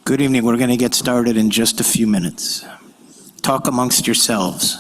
Good evening. We're going to get started in just a few minutes. Talk amongst yourselves.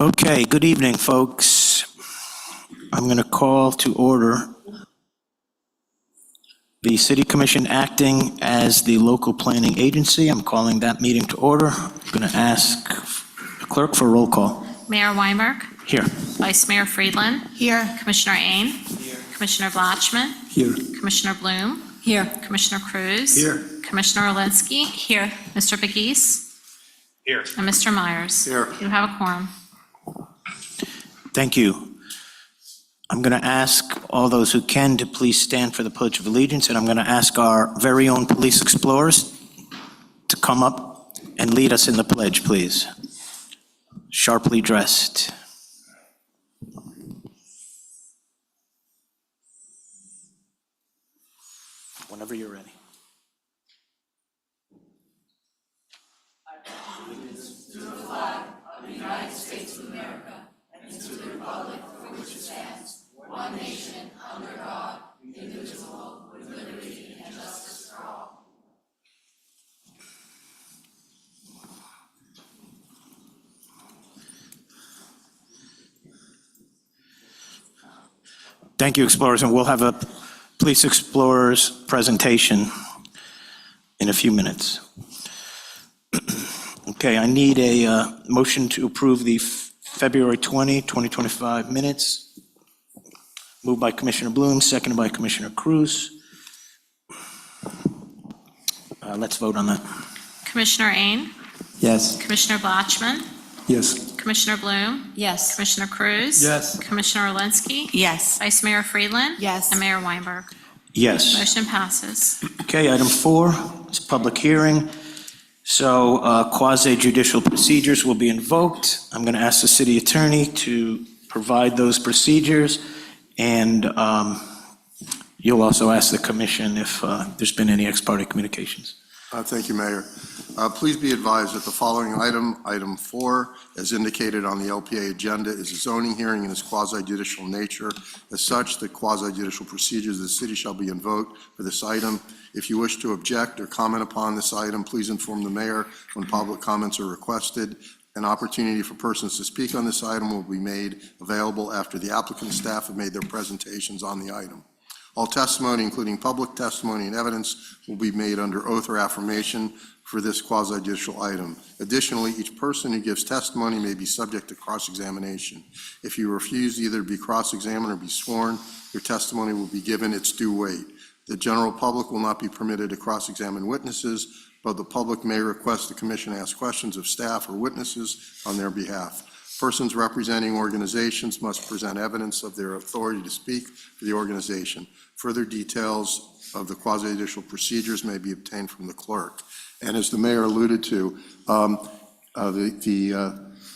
Okay, good evening, folks. I'm going to call to order the City Commission acting as the local planning agency. I'm calling that meeting to order. I'm going to ask the clerk for a roll call. Mayor Weinberg. Here. Vice Mayor Friedland. Here. Commissioner Ain. Here. Commissioner Blatchman. Here. Commissioner Bloom. Here. Commissioner Cruz. Here. Commissioner Olinsky. Here. Mr. Begis. Here. And Mr. Myers. Here. You have a quorum. Thank you. I'm going to ask all those who can to please stand for the Pledge of Allegiance, and I'm going to ask our very own police explorers to come up and lead us in the pledge, please. Sharply dressed. Whenever you're ready. Thank you, Explorers, and we'll have a Police Explorers presentation in a few minutes. Okay, I need a motion to approve the February 20, 2025 minutes. Moved by Commissioner Bloom, seconded by Commissioner Cruz. Let's vote on that. Commissioner Ain, Yes. Commissioner Blatchman, Yes. Commissioner Bloom, Yes. Commissioner Cruz. Yes. Commissioner Orlinski, Yes. Vice Mayor Friedland. Yes. And Mayor Weinberg. Yes. Motion passes. Okay, item 4 is public hearing. So quasi judicial procedures will be invoked. I'm going to ask the city attorney to provide those procedures, and you'll also ask the commission if there's been any ex parte communications. Thank you, Mayor. Please be advised that the following item 4, as indicated on the LPA agenda, is a zoning hearing and is quasi-judicial nature. As such, the quasi-judicial procedures of the city shall be invoked for this item. If you wish to object or comment upon this item, please inform the mayor when public comments are requested. An opportunity for persons to speak on this item will be made available after the applicant staff have made their presentations on the item. All testimony, including public testimony and evidence, will be made under oath or affirmation for this quasi-judicial item. Additionally, each person who gives testimony may be subject to cross-examination. If you refuse either to be cross-examined or be sworn, your testimony will be given its due weight. The general public will not be permitted to cross-examine witnesses, but the public may request the commission ask questions of staff or witnesses on their behalf. Persons representing organizations must present evidence of their authority to speak for the organization. Further details of the quasi-judicial procedures may be obtained from the clerk. And as the mayor alluded to,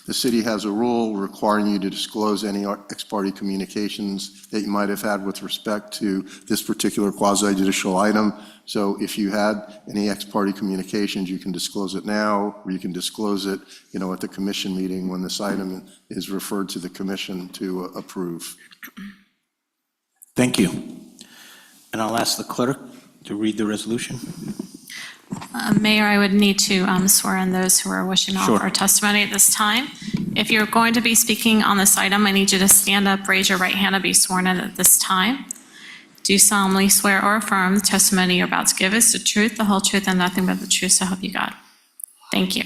the city has a rule requiring you to disclose any ex parte communications that you might have had with respect to this particular quasi-judicial item. So if you had any ex parte communications, you can disclose it now, or you can disclose it, at the commission meeting when this item is referred to the commission to approve. Thank you. And I'll ask the clerk to read the resolution. Mayor, I would need to swear in those who are wishing to Sure. offer testimony at this time. If you're going to be speaking on this item, I need you to stand up, raise your right hand, and be sworn in at this time. Do solemnly swear or affirm the testimony you're about to give is the truth, the whole truth, and nothing but the truth, so help you God. Thank you.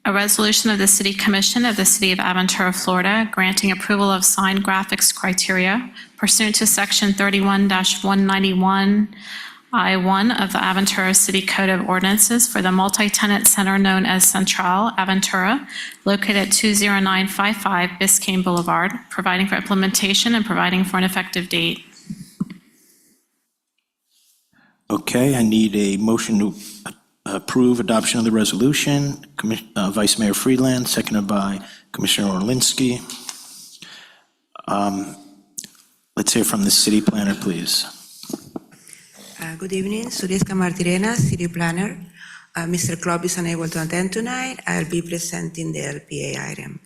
A resolution of the City Commission of the City of Aventura, Florida, granting approval of sign graphics criteria pursuant to Section 31-191 I-1 of the Aventura City Code of Ordinances for the multi-tenant center known as Central Aventura, located at 20955 Biscayne Boulevard, providing for implementation and providing for an effective date. Okay, I need a motion to approve adoption of the resolution. Vice Mayor Friedland, seconded by Commissioner Orlinski. Let's hear from the city planner, please. Good evening, Suriska Martirena, City Planner. Mr. Klopp is unable to attend tonight. I'll be presenting the LPA item.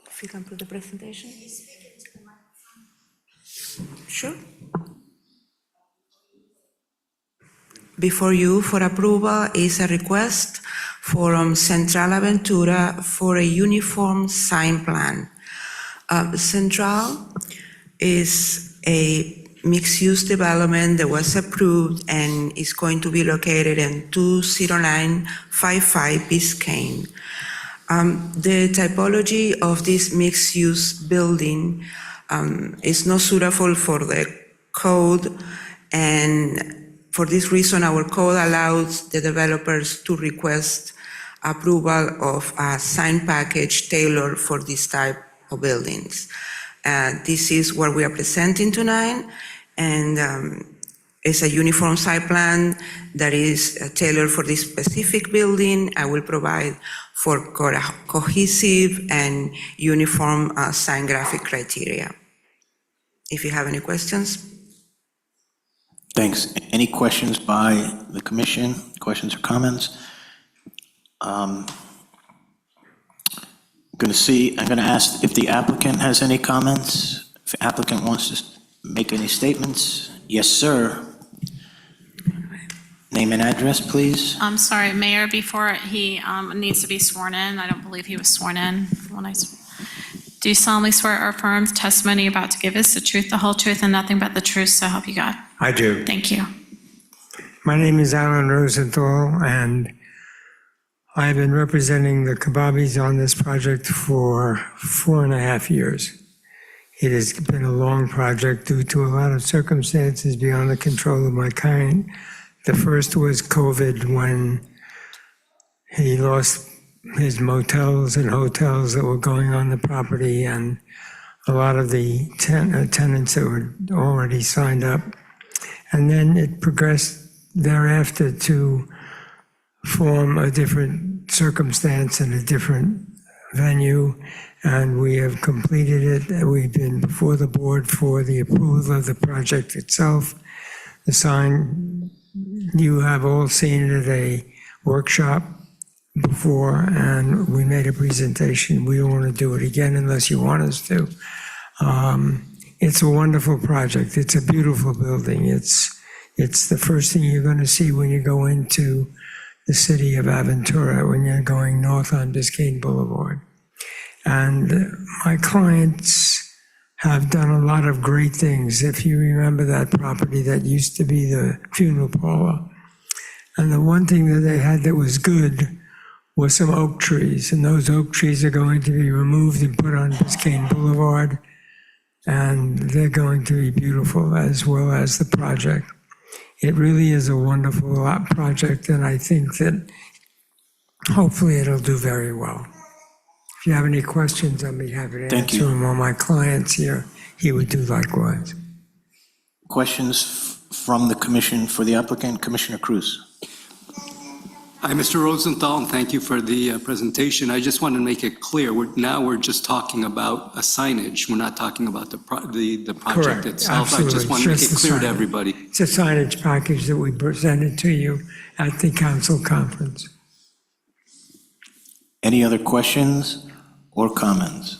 If you can put the presentation. Sure. Before you for approval is a request from Central Aventura for a uniform sign plan. Central is a mixed-use development that was approved and is going to be located in 20955 Biscayne. The typology of this mixed-use building is not suitable for the code, and for this reason, our code allows the developers to request approval of a sign package tailored for this type of buildings. This is what we are presenting tonight, and it's a uniform site plan that is tailored for this specific building. I will provide for cohesive and uniform sign graphic criteria. If you have any questions. Thanks. Any questions by the commission? Questions or comments? I'm going to ask if the applicant has any comments. If the applicant wants to make any statements. Yes, sir. Name and address, please. I'm sorry, Mayor, before he needs to be sworn in, I don't believe he was sworn in. Do you solemnly swear or affirm the testimony you're about to give is the truth, the whole truth, and nothing but the truth, so help you God? I do. Thank you. My name is Alan Rosenthal, and I've been representing the Kebabis on this project for 4.5 years. It has been a long project due to a lot of circumstances beyond the control of my client. The first was COVID, when he lost his motels and hotels that were going on the property, and a lot of the tenants that were already signed up. And then it progressed thereafter to form a different circumstance and a different venue, and we have completed it. We've been before the board for the approval of the project itself. The sign, you have all seen it at a workshop before, and we made a presentation. We don't want to do it again unless you want us to. It's a wonderful project. It's a beautiful building. It's the first thing you're going to see when you go into the city of Aventura, when you're going north on Biscayne Boulevard. And my clients have done a lot of great things. If you remember that property that used to be the funeral parlor, and the one thing that they had that was good was some oak trees, and those oak trees are going to be removed and put on Biscayne Boulevard, and they're going to be beautiful, as well as the project. It really is a wonderful project, and I think that hopefully it'll do very well. If you have any questions, I'll be happy to Thank you. answer them. All my clients here, he would do likewise. Questions from the commission for the applicant? Commissioner Cruz. Hi, Mr. Rosenthal, and thank you for the presentation. I just want to make it clear, we're just talking about a signage. We're not talking about the project Correct, itself. I absolutely. just want to make Just it the clear to signage. everybody. It's a signage package that we presented to you at the council conference. Any other questions or comments?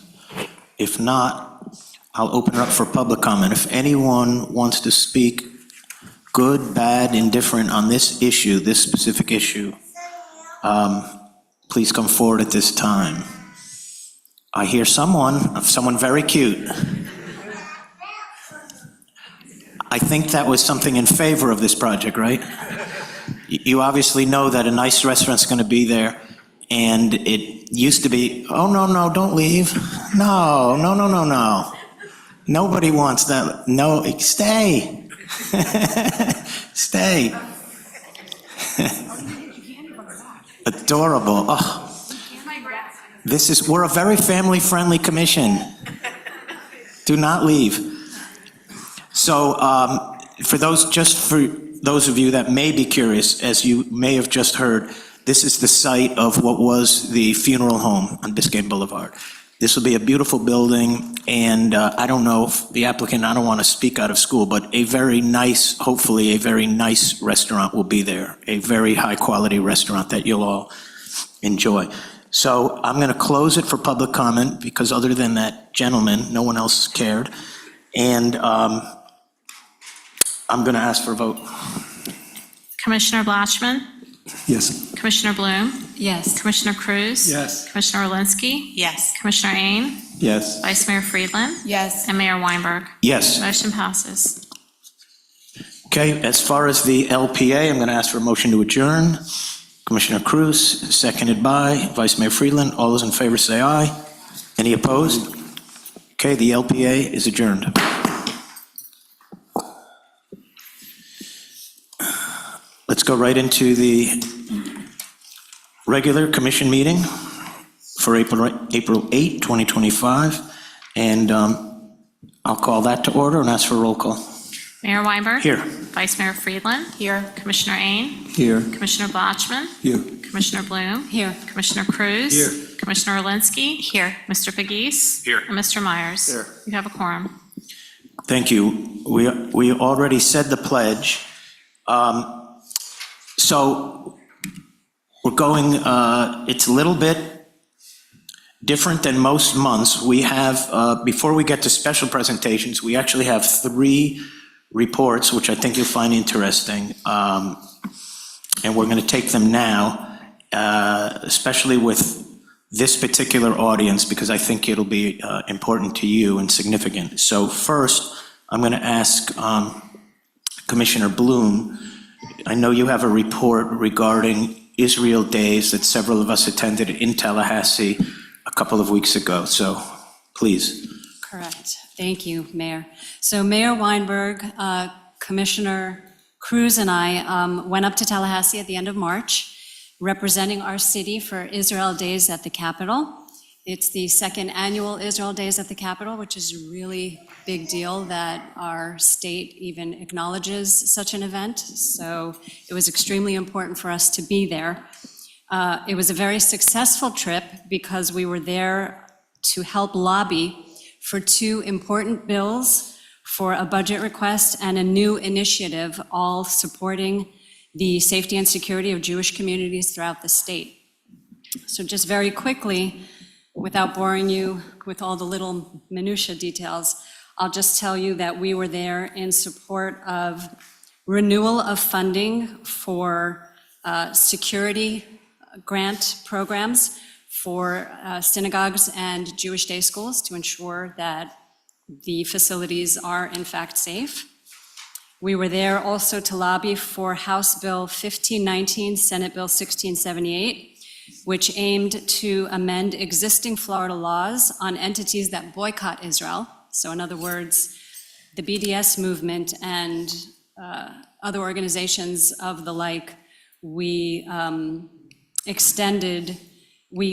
If not, I'll open it up for public comment. If anyone wants to speak, good, bad, indifferent, on this issue, this specific issue, please come forward at this time. I hear someone very cute. I think that was something in favor of this project, right? You obviously know that a nice restaurant's going to be there, and it used to be, oh, no, don't leave. No. Nobody wants that. No, stay. Stay. Adorable. Oh. We're a very family-friendly commission. Do not leave. So for those of you that may be curious, as you may have just heard, this is the site of what was the funeral home on Biscayne Boulevard. This will be a beautiful building, and I don't know if the applicant, I don't want to speak out of school, but hopefully a very nice restaurant will be there, a very high-quality restaurant that you'll all enjoy. So I'm going to close it for public comment, because other than that gentleman, no one else cared. And I'm going to ask for a vote. Commissioner Blatchman? Yes. Commissioner Bloom? Yes. Commissioner Cruz? Yes. Commissioner Alinsky? Yes. Commissioner Ain? Yes. Vice Mayor Friedland? Yes. And Mayor Weinberg? Yes. Motion passes. Okay, as far as the LPA, I'm going to ask for a motion to adjourn. Commissioner Cruz, seconded by Vice Mayor Friedland. All those in favor say aye. Any opposed? Okay, the LPA is adjourned. go right into the regular commission meeting for April 8, 2025. And I'll call that to order and ask for a roll call. Mayor Weinberg. Here. Vice Mayor Friedland. Here. Commissioner Ain. Here. Commissioner Blatchman. Here. Commissioner Bloom. Here. Commissioner Cruz. Here. Commissioner Alinsky. Here. Mr. Pegues. Here. And Mr. Myers. Here. You have a quorum. Thank you. We already said the pledge. So we're going, it's a little bit different than most months. We have, before we get to special presentations, we actually have 3 reports, which I think you'll find interesting. And we're going to take them now, especially with this particular audience, because I think it'll be important to you and significant. So first, I'm going to ask Commissioner Bloom, I know you have a report regarding Israel Days that several of us attended in Tallahassee a couple of weeks ago, so please. Correct. Thank you, Mayor. So Mayor Weinberg, Commissioner Cruz and I went up to Tallahassee at the end of March, representing our city for Israel Days at the Capitol. It's the 2nd annual Israel Days at the Capitol, which is a really big deal that our state even acknowledges such an event. So it was extremely important for us to be there. It was a very successful trip because we were there to help lobby for 2 important bills, for a budget request and a new initiative, all supporting the safety and security of Jewish communities throughout the state. So just very quickly, without boring you with all the little minutia details, I'll just tell you that we were there in support of renewal of funding for security grant programs for synagogues and Jewish day schools to ensure that the facilities are in fact safe. We were there also to lobby for House Bill 1519, Senate Bill 1678, which aimed to amend existing Florida laws on entities that boycott Israel. So in other words, the BDS movement and other organizations of the like, we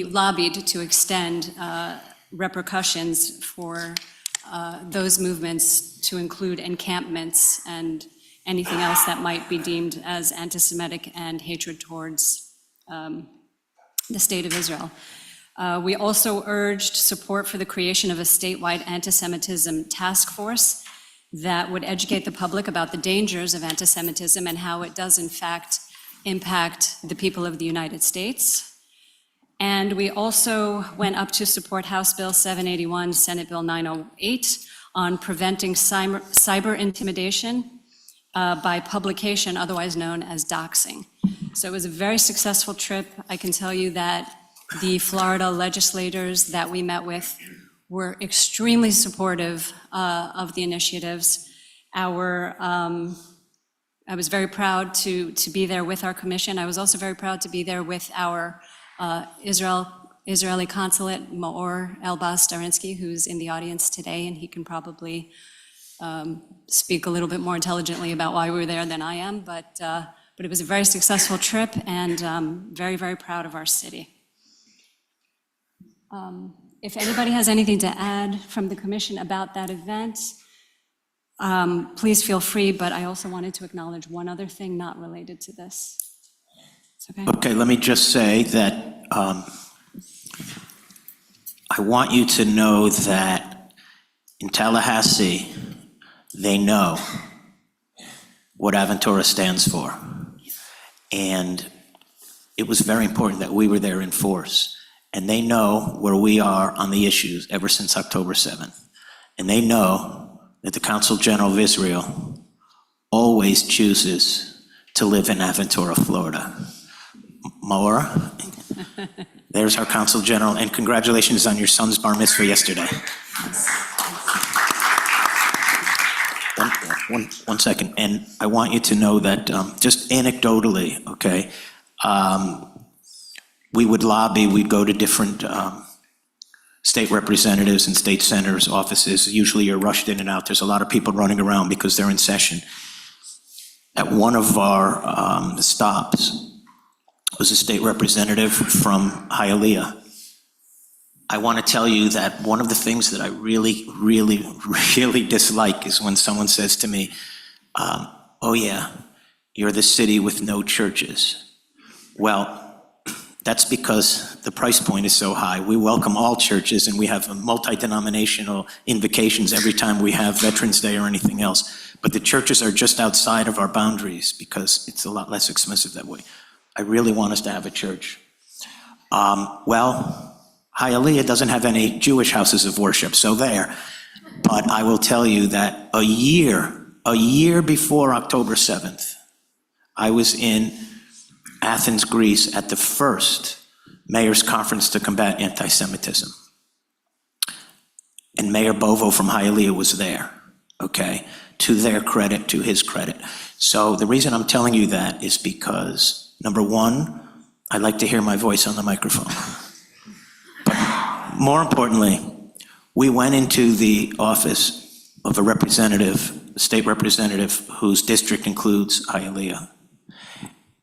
lobbied to extend repercussions for those movements to include encampments and anything else that might be deemed as anti-Semitic and hatred towards the state of Israel. We also urged support for the creation of a statewide anti-Semitism task force that would educate the public about the dangers of anti-Semitism and how it does in fact impact the people of the United States. And we also went up to support House Bill 781, Senate Bill 908 on preventing cyber intimidation by publication, otherwise known as doxing. So it was a very successful trip. I can tell you that the Florida legislators that we met with were extremely supportive of the initiatives. I was very proud to be there with our commission. I was also very proud to be there with our Israeli consulate, Maor Elbaz Starinsky, who's in the audience today, and he can probably speak a little bit more intelligently about why we were there than I am, but it was a very successful trip, and very, very proud of our city. If anybody has anything to add from the commission about that event, please feel free, but I also wanted to acknowledge one other thing not related to this. It's okay? Okay, let me just say that I want you to know that in Tallahassee, they know what Aventura stands for. And it was very important that we were there in force. And they know where we are on the issues ever since October 7th. And they know that the Consul General of Israel always chooses to live in Aventura, Florida. Maura, there's our Consul General, and congratulations on your son's bar mitzvah yesterday. One second, and I want you to know that, just anecdotally, okay, we would lobby, we'd go to different state representatives and state senators' offices. Usually you're rushed in and out. There's a lot of people running around because they're in session. at one of our stops was a state representative from Hialeah. I want to tell you that one of the things that I really, really, really dislike is when someone says to me, oh yeah, you're the city with no churches. Well, that's because the price point is so high. We welcome all churches, and we have multi-denominational invocations every time we have Veterans Day or anything else. But the churches are just outside of our boundaries because it's a lot less expensive that way. I really want us to have a church. Well, Hialeah doesn't have any Jewish houses of worship, so there. But I will tell you that a year before October 7th, I was in Athens, Greece, at the first mayor's conference to combat anti-Semitism. And Mayor Bovo from Hialeah was there, okay? To their credit, to his credit. So the reason I'm telling you that is because, number one, I like to hear my voice on the microphone. But more importantly, we went into the office of a representative, a state representative whose district includes Hialeah.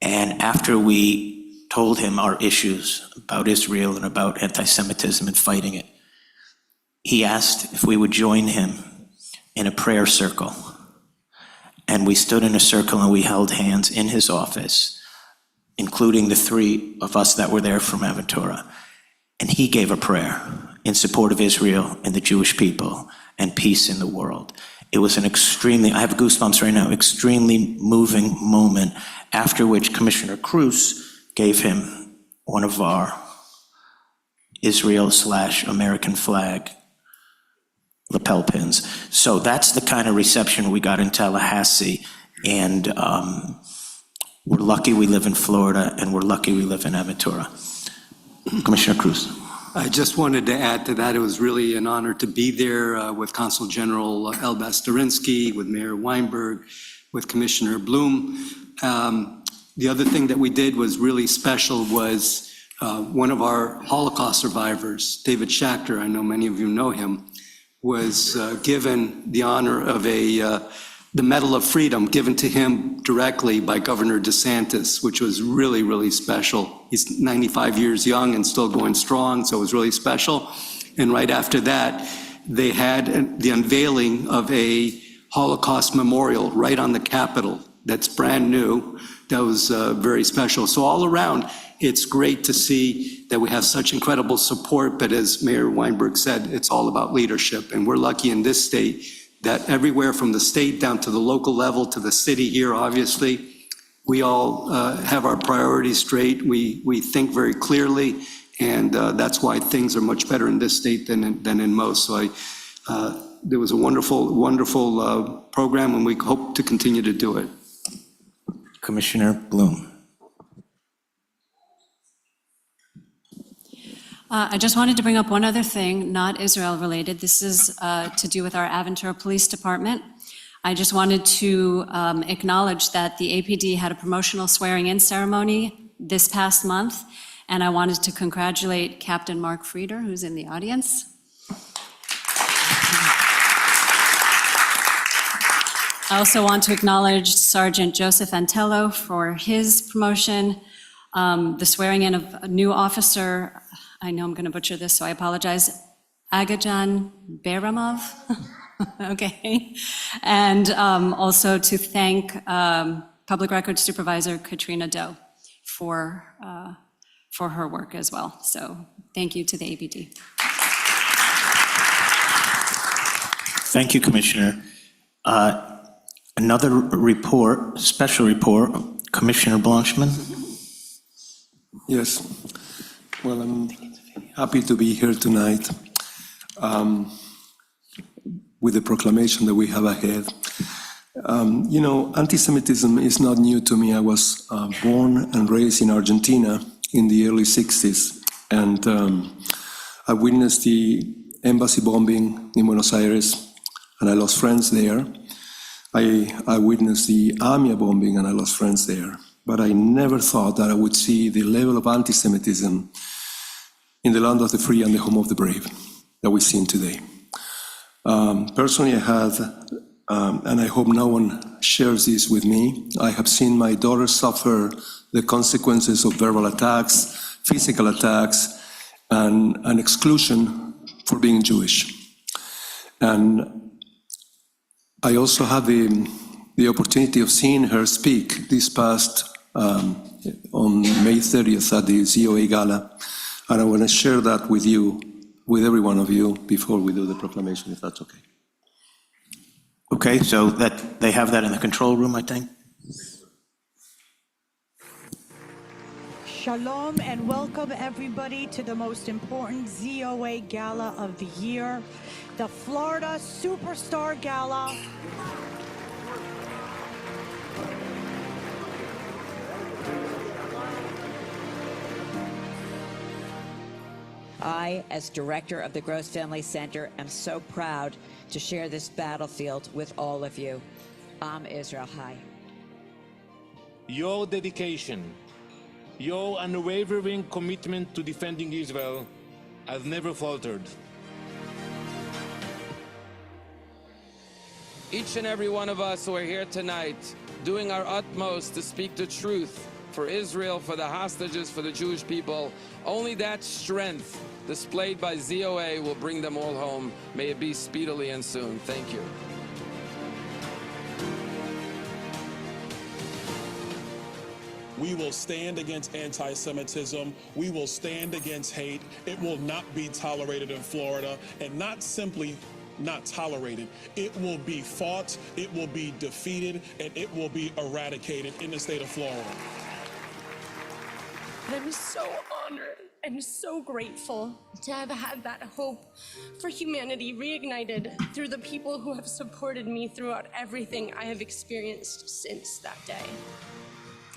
And after we told him our issues about Israel and about anti-Semitism and fighting it, he asked if we would join him in a prayer circle. And we stood in a circle and we held hands in his office, including the three of us that were there from Aventura. And he gave a prayer in support of Israel and the Jewish people and peace in the world. It was an extremely, I have goosebumps right now, extremely moving moment, after which Commissioner Cruz gave him one of our Israel/American flag lapel pins. So that's the kind of reception we got in Tallahassee, and we're lucky we live in Florida, and we're lucky we live in Aventura. Commissioner Cruz. I just wanted to add to that, it was really an honor to be there with Consul General Elbas Durinsky, with Mayor Weinberg, with Commissioner Bloom. The other thing that we did was really special was one of our Holocaust survivors, David Schachter, I know many of you know him, was given the honor of the Medal of Freedom given to him directly by Governor DeSantis, which was really, really special. He's 95 years young and still going strong, so it was really special. And right after that, they had the unveiling of a Holocaust memorial right on the Capitol that's brand new. That was very special. So all around, it's great to see that we have such incredible support, but as Mayor Weinberg said, it's all about leadership. And we're lucky in this state that everywhere from the state down to the local level to the city here, obviously, we all have our priorities straight. We think very clearly, and that's why things are much better in this state than in most. So there was a wonderful, wonderful program, and we hope to continue to do it. Commissioner Bloom. I just wanted to bring up one other thing, not Israel related. This is to do with our Aventura Police Department. I just wanted to acknowledge that the APD had a promotional swearing-in ceremony this past month, and I wanted to congratulate Captain Mark Frieder, who's in the audience. I also want to acknowledge Sergeant Joseph Antello for his promotion, the swearing-in of a new officer, I know I'm going to butcher this, so I apologize, Agajan Beramov, okay, and also to thank Public Records Supervisor Katrina Doe for her work as well. So thank you to the APD. Thank you, Commissioner. Another report, special report, Commissioner Blanchman. Yes. Well, I'm happy to be here tonight with the proclamation that we have ahead. You know, anti-Semitism is not new to me. I was born and raised in Argentina in the early 60s, and I witnessed the embassy bombing in Buenos Aires, and I lost friends there. I witnessed the AMIA bombing, and I lost friends there. But I never thought that I would see the level of anti-Semitism in the land of the free and the home of the brave that we've seen today. Personally, I had, and I hope no one shares this with me. I have seen my daughter suffer the consequences of verbal attacks, physical attacks, and exclusion for being Jewish. And I also had the opportunity of seeing her speak this past on May 30th at the ZOA Gala. And I want to share that with you, with every one of you, before we do the proclamation, if that's okay. Okay, so that, they have that in the control room, I think? Shalom and welcome everybody to the most important ZOA Gala of the year, the Florida Superstar Gala. I, as director of the Gross Family Center, am so proud to share this battlefield with all of you. Am Israel Chai. Your dedication, your unwavering commitment to defending Israel has never faltered. Each and every one of us who are here tonight, doing our utmost to speak the truth for Israel, for the hostages, for the Jewish people, only that strength displayed by ZOA will bring them all home. May it be speedily and soon. Thank you. We will stand against anti-Semitism. We will stand against hate. It will not be tolerated in Florida, and not simply not tolerated. It will be fought, it will be defeated, and it will be eradicated in the state of Florida. I'm so honored and so grateful to have had that hope for humanity reignited through the people who have supported me throughout everything I have experienced since that day.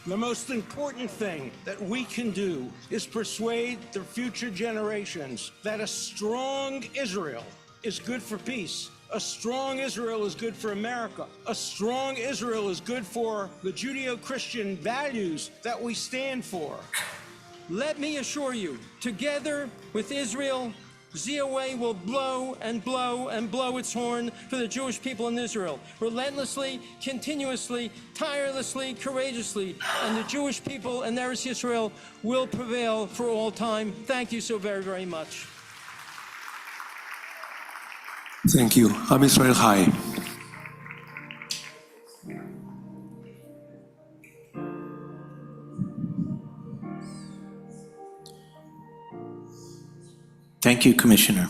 The most important thing that we can do is persuade the future generations that a strong Israel is good for peace. A strong Israel is good for America. A strong Israel is good for the Judeo-Christian values that we stand for. Let me assure you, together with Israel, ZOA will blow and blow and blow its horn for the Jewish people in Israel, relentlessly, continuously, tirelessly, courageously, and the Jewish people and Eretz Yisrael will prevail for all time. Thank you so very, very much. Thank you. Am Israel Chai. Thank you, Commissioner.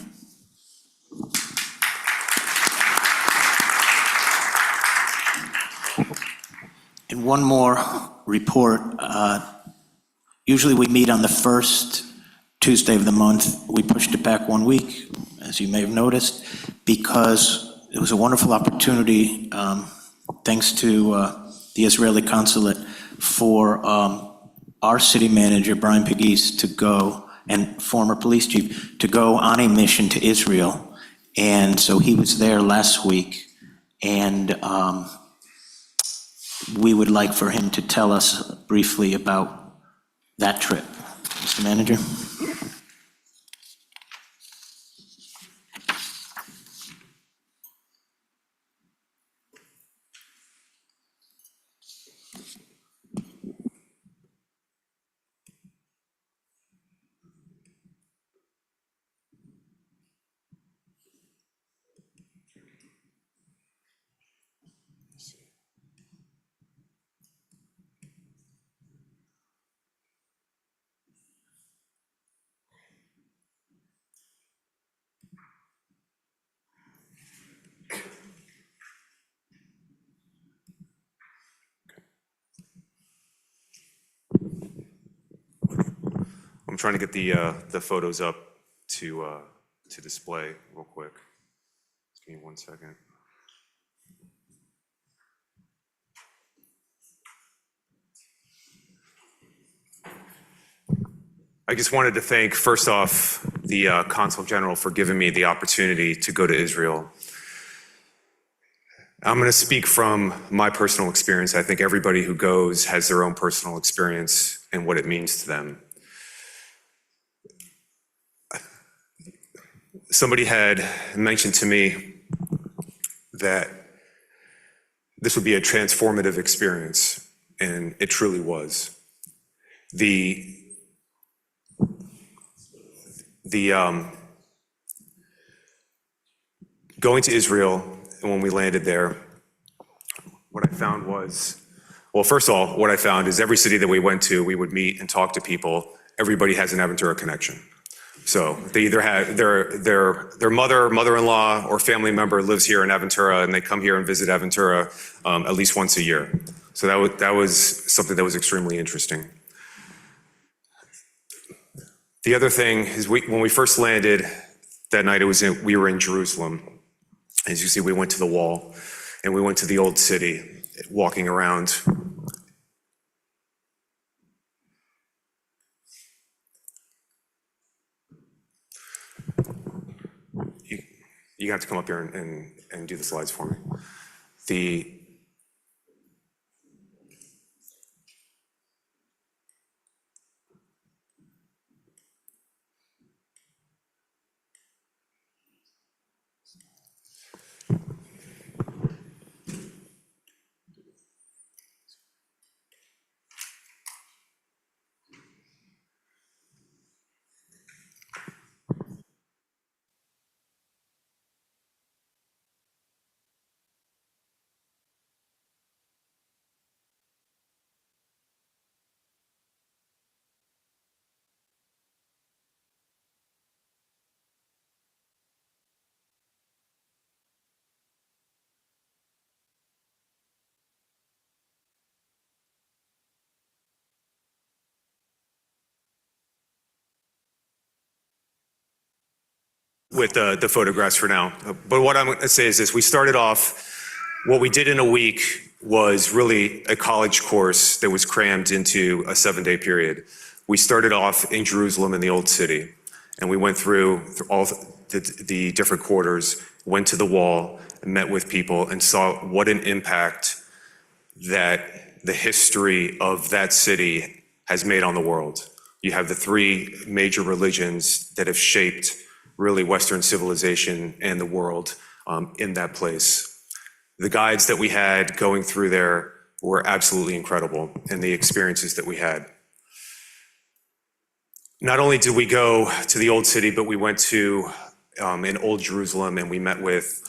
And one more report. Usually we meet on the first Tuesday of the month. We pushed it back 1 week, as you may have noticed, because it was a wonderful opportunity, thanks to the Israeli consulate, for our city manager, Brian Pegues, to go, and former police chief, to go on a mission to Israel. And so he was there last week, and we would like for him to tell us briefly about that trip. Mr. Manager? I'm trying to get the photos up to display real quick. Just give me 1 second. I just wanted to thank, first off, the Consul General for giving me the opportunity to go to Israel. I'm going to speak from my personal experience. I think everybody who goes has their own personal experience and what it means to them. Somebody had mentioned to me that this would be a transformative experience, and it truly was. Going to Israel, and when we landed there, what I found was, well, first of all, what I found is every city that we went to, we would meet and talk to people. Everybody has an Aventura connection. So they either have their mother-in-law, or family member lives here in Aventura, and they come here and visit Aventura at least once a year. So that was something that was extremely interesting. The other thing is, when we first landed that night, we were in Jerusalem. As you see, we went to the wall, and we went to the old city, walking around. You have to come up here and do the slides for me. With the photographs for now. But what I'm going to say is this: we started off, what we did in a week was really a college course that was crammed into a 7-day period. We started off in Jerusalem in the Old City, and we went through all the different quarters, went to the wall, and met with people, and saw what an impact that the history of that city has made on the world. You have the 3 major religions that have shaped really Western civilization and the world in that place. The guides that we had going through there were absolutely incredible, and the experiences that we had. Not only did we go to the Old City, but we went to in Old Jerusalem, and we met with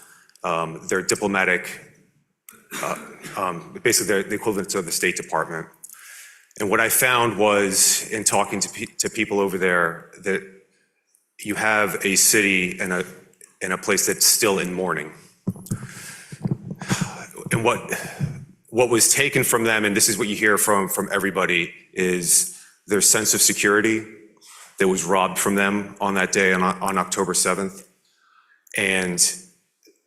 their diplomatic, basically the equivalent of the State Department. And what I found was, in talking to people over there, that you have a city and a place that's still in mourning. And what was taken from them, and this is what you hear from everybody, is their sense of security that was robbed from them on that day, on October 7th. And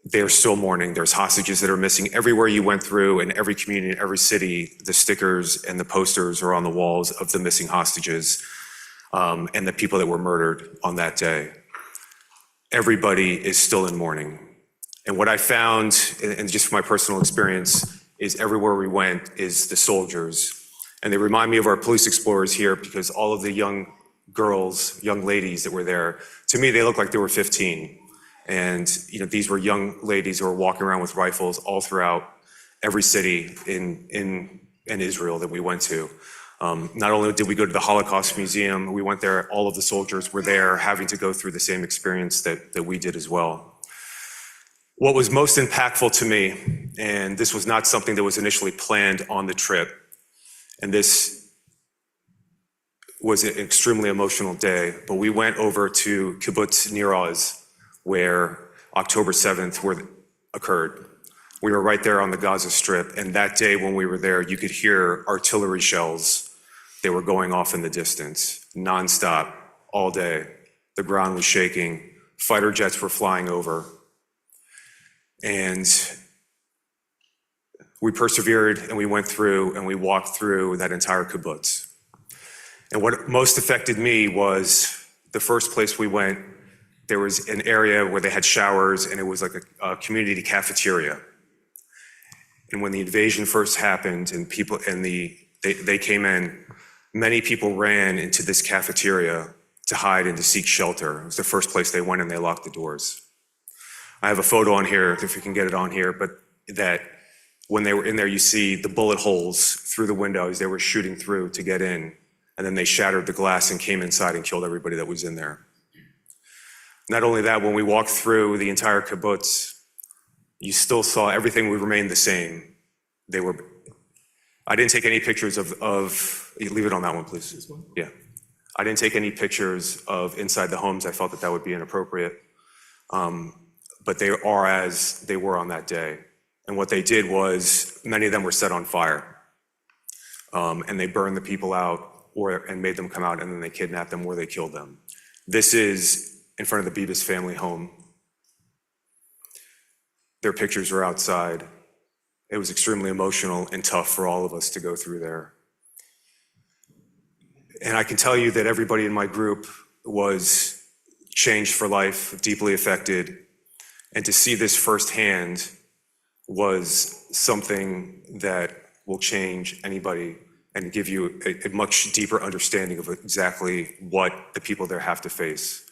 they're still mourning. There's hostages that are missing. Everywhere you went through, in every community, every city, the stickers and the posters are on the walls of the missing hostages and the people that were murdered on that day. Everybody is still in mourning. And what I found, and just from my personal experience, is everywhere we went is the soldiers. And they remind me of our police explorers here, because all of the young girls, young ladies that were there, to me, they looked like they were 15. And these were young ladies who were walking around with rifles all throughout every city in Israel that we went to. Not only did we go to the Holocaust Museum, we went there, all of the soldiers were there, having to go through the same experience that we did as well. What was most impactful to me, and this was not something that was initially planned on the trip, and this was an extremely emotional day, but we went over to Kibbutz Nir Oz, where October 7th occurred. We were right there on the Gaza Strip, and that day when we were there, you could hear artillery shells. They were going off in the distance, nonstop, all day. The ground was shaking. Fighter jets were flying over. And we persevered, and we went through, and we walked through that entire kibbutz. And what most affected me was the first place we went, there was an area where they had showers, and it was like a community cafeteria. And when the invasion first happened, and they came in, many people ran into this cafeteria to hide and to seek shelter. It was the first place they went, and they locked the doors. I have a photo on here, if we can get it on here, but that When they were in there, you see the bullet holes through the windows they were shooting through to get in. And then they shattered the glass and came inside and killed everybody that was in there. Not only that, when we walked through the entire kibbutz, you still saw everything would remain the same. I didn't take any pictures of, leave it on that one, please. This one? Yeah. I didn't take any pictures of inside the homes. I felt that that would be inappropriate. But they are as they were on that day. And what they did was, many of them were set on fire. And they burned the people out and made them come out, and then they kidnapped them or they killed them. This is in front of the Bibas family home. Their pictures are outside. It was extremely emotional and tough for all of us to go through there. And I can tell you that everybody in my group was changed for life, deeply affected. And to see this firsthand was something that will change anybody and give you a much deeper understanding of exactly what the people there have to face.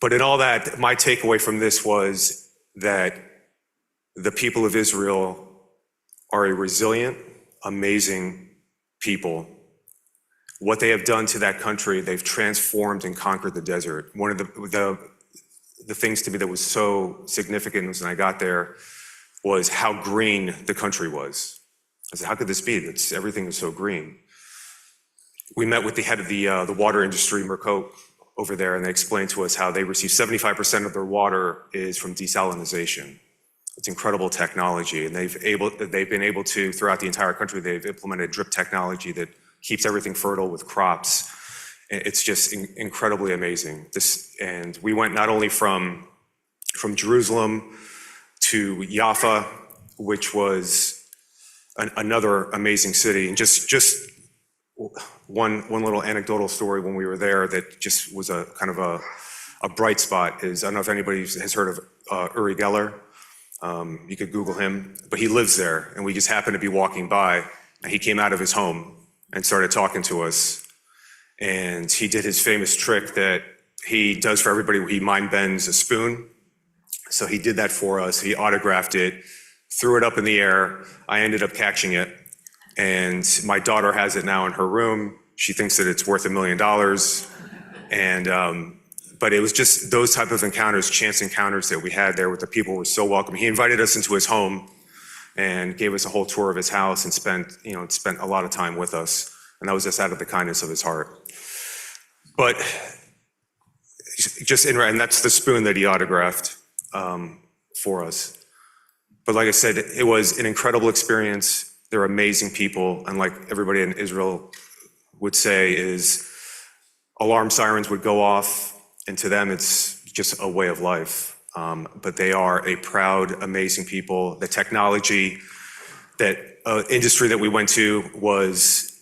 But in all that, my takeaway from this was that the people of Israel are a resilient, amazing people. What they have done to that country, they've transformed and conquered the desert. One of the things to me that was so significant when I got there was how green the country was. I said, how could this be? Everything is so green. We met with the head of the water industry, Mercote, over there, and they explained to us how they receive 75% of their water is from desalination. It's incredible technology, and they've been able to, throughout the entire country, they've implemented drip technology that keeps everything fertile with crops. It's just incredibly amazing. And we went not only from Jerusalem to Jaffa, which was another amazing city, and just one little anecdotal story when we were there that just was a kind of a bright spot is, I don't know if anybody has heard of Uri Geller. You could Google him, but he lives there, and we just happened to be walking by, and he came out of his home and started talking to us. And he did his famous trick that he does for everybody, where he mind bends a spoon. So he did that for us. He autographed it, threw it up in the air. I ended up catching it. And my daughter has it now in her room. She thinks that it's worth $1 million. And, but it was just those type of encounters, chance encounters that we had there with the people were so welcome. He invited us into his home and gave us a whole tour of his house and spent a lot of time with us. And that was just out of the kindness of his heart. But and that's the spoon that he autographed for us. But like I said, it was an incredible experience. They're amazing people. And like everybody in Israel would say is alarm sirens would go off, and to them, it's just a way of life. But they are a proud, amazing people. The technology, that industry that we went to was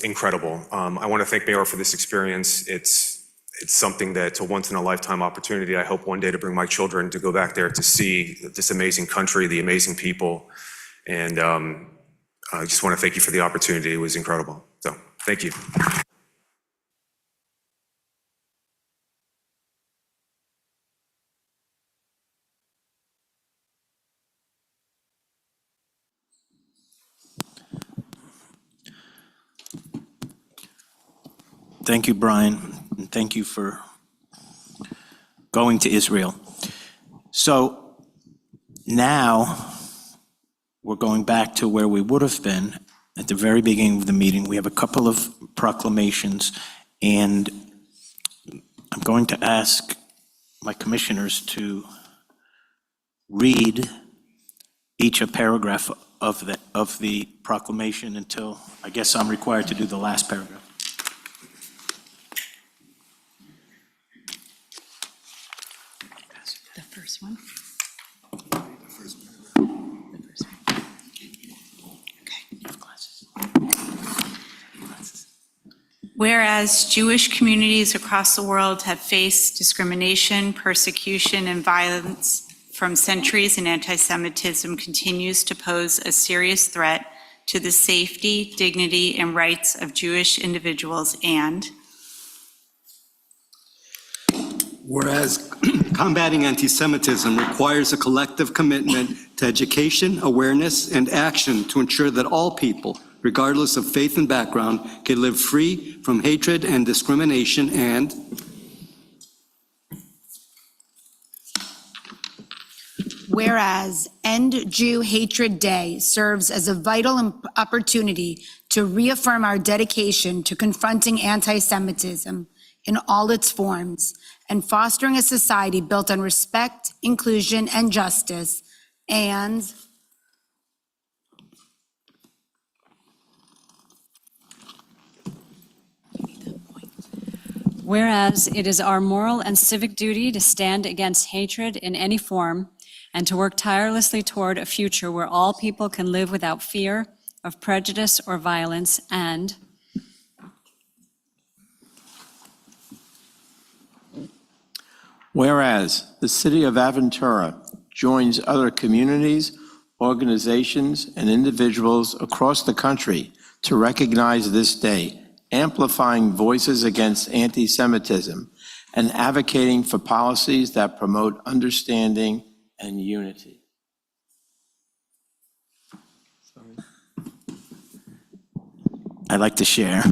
incredible. I want to thank Mayor for this experience. It's something that's a once-in-a-lifetime opportunity. I hope one day to bring my children to go back there to see this amazing country, the amazing people. And I just want to thank you for the opportunity. It was incredible. So, thank you. Thank you, Brian, and thank you for going to Israel. So now we're going back to where we would have been at the very beginning of the meeting. We have a couple of proclamations, and I'm going to ask my commissioners to read each a paragraph of the proclamation until, I guess I'm required to do the last paragraph. The first one. Whereas Jewish communities across the world have faced discrimination, persecution, and violence from centuries, and anti-Semitism continues to pose a serious threat to the safety, dignity, and rights of Jewish individuals, and whereas combating anti-Semitism requires a collective commitment to education, awareness, and action to ensure that all people, regardless of faith and background, can live free from hatred and discrimination, and whereas End Jew Hatred Day serves as a vital opportunity to reaffirm our dedication to confronting anti-Semitism in all its forms and fostering a society built on respect, inclusion, and justice, and whereas it is our moral and civic duty to stand against hatred in any form and to work tirelessly toward a future where all people can live without fear of prejudice or violence, and whereas the city of Aventura joins other communities, organizations, and individuals across the country to recognize this day, amplifying voices against anti-Semitism and advocating for policies that promote understanding and unity. I'd like to share.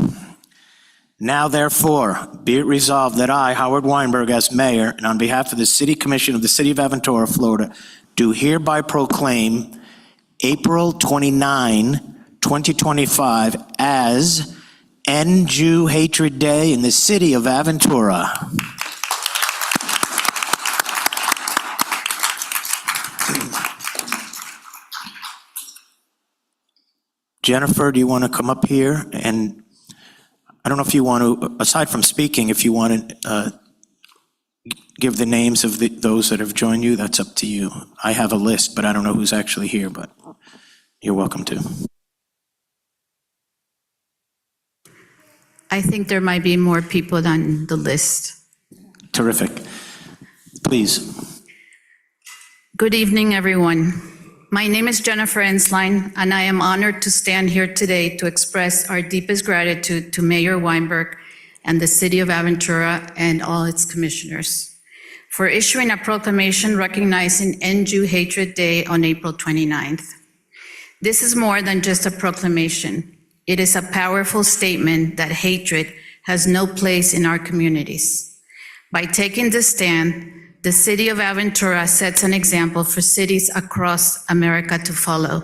Now therefore, be it resolved that I, Howard Weinberg, as mayor, and on behalf of the City Commission of the City of Aventura, Florida, do hereby proclaim April 29, 2025 as End Jew Hatred Day in the City of Aventura. Jennifer, do you want to come up here? And I don't know if you want to, aside from speaking, if you want to give the names of those that have joined you, that's up to you. I have a list, but I don't know who's actually here, but you're welcome to. I think there might be more people on the list. Terrific. Please. Good evening, everyone. My name is Jennifer Ensline, and I am honored to stand here today to express our deepest gratitude to Mayor Weinberg and the City of Aventura and all its commissioners for issuing a proclamation recognizing End Jew Hatred Day on April 29th. This is more than just a proclamation. It is a powerful statement that hatred has no place in our communities. By taking this stand, the City of Aventura sets an example for cities across America to follow.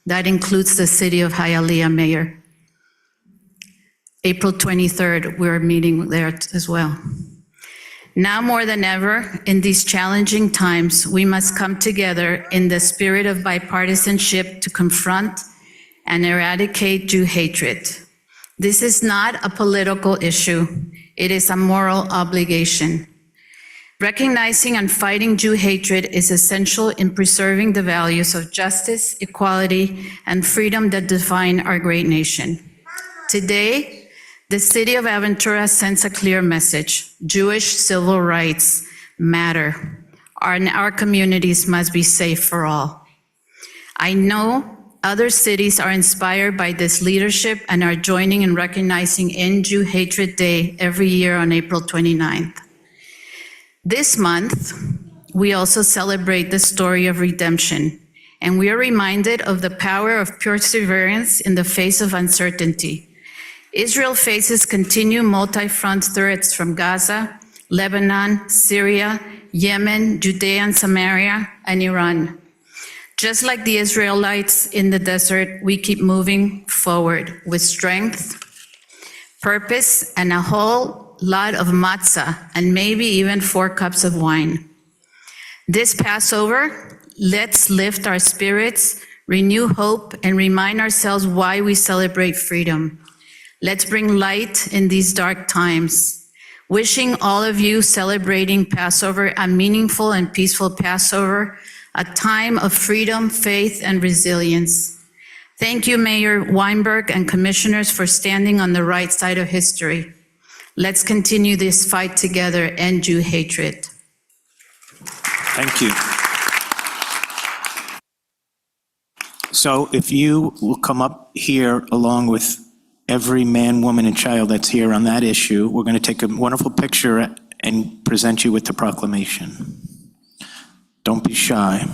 That includes the City of Hialeah, Mayor. April 23rd, we're meeting there as well. Now more than ever, in these challenging times, we must come together in the spirit of bipartisanship to confront and eradicate Jew hatred. This is not a political issue. It is a moral obligation. Recognizing and fighting Jew hatred is essential in preserving the values of justice, equality, and freedom that define our great nation. Today, the City of Aventura sends a clear message. Jewish civil rights matter. Our communities must be safe for all. I know other cities are inspired by this leadership and are joining in recognizing End Jew Hatred Day every year on April 29th. This month, we also celebrate the story of redemption, and we are reminded of the power of perseverance in the face of uncertainty. Israel faces continued multi-front threats from Gaza, Lebanon, Syria, Yemen, Judea and Samaria, and Iran. Just like the Israelites in the desert, we keep moving forward with strength, purpose, and a whole lot of matzah, and maybe even 4 cups of wine. This Passover, let's lift our spirits, renew hope, and remind ourselves why we celebrate freedom. Let's bring light in these dark times. Wishing all of you celebrating Passover a meaningful and peaceful Passover, a time of freedom, faith, and resilience. Thank you, Mayor Weinberg and commissioners, for standing on the right side of history. Let's continue this fight together, end Jew hatred. Thank you. So if you will come up here along with every man, woman, and child that's here on that issue, we're going to take a wonderful picture and present you with the proclamation. Don't be shy.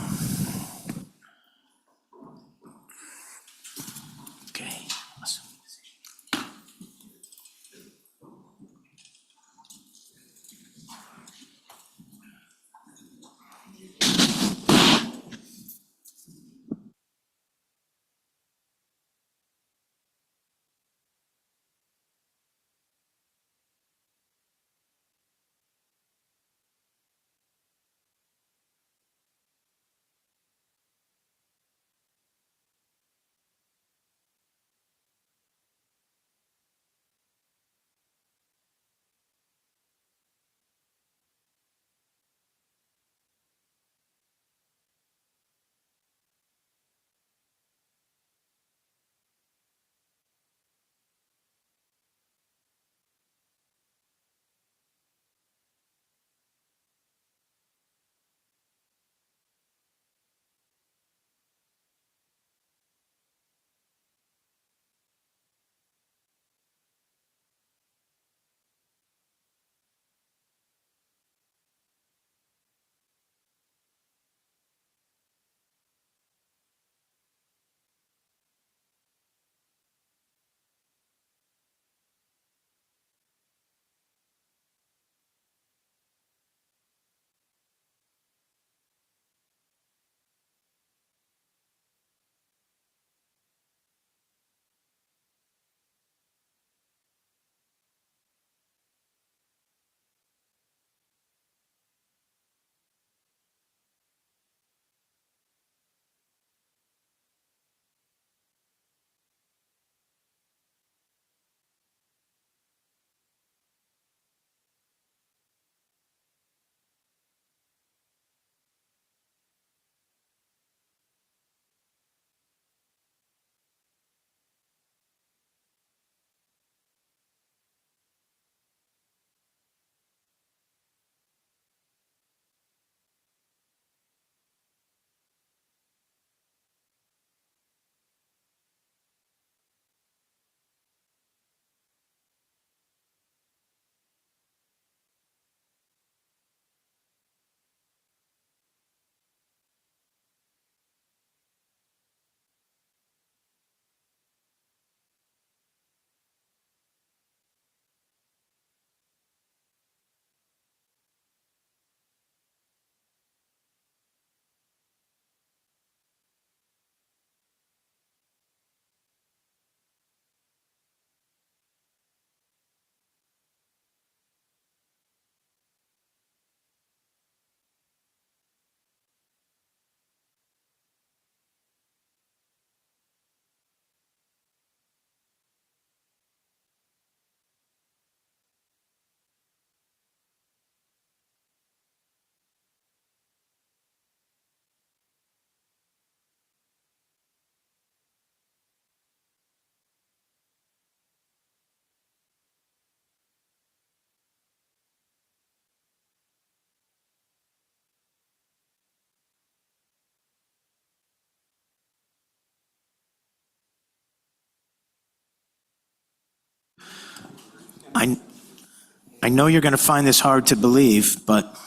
I know you're going to find this hard to believe, but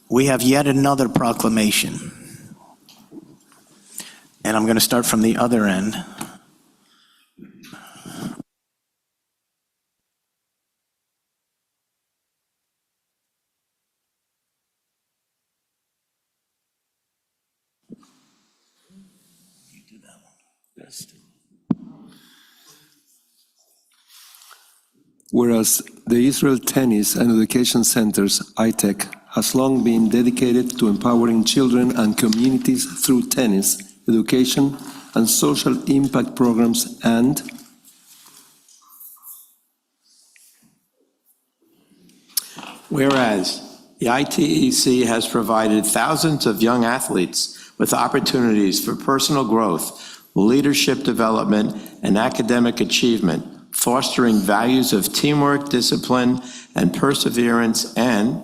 we have yet another proclamation. And I'm going to start from the other end. Whereas the Israel Tennis and Education Centers, ITEC, has long been dedicated to empowering children and communities through tennis, education, and social impact programs, and whereas the ITEC has provided thousands of young athletes with opportunities for personal growth, leadership development, and academic achievement, fostering values of teamwork, discipline, and perseverance, and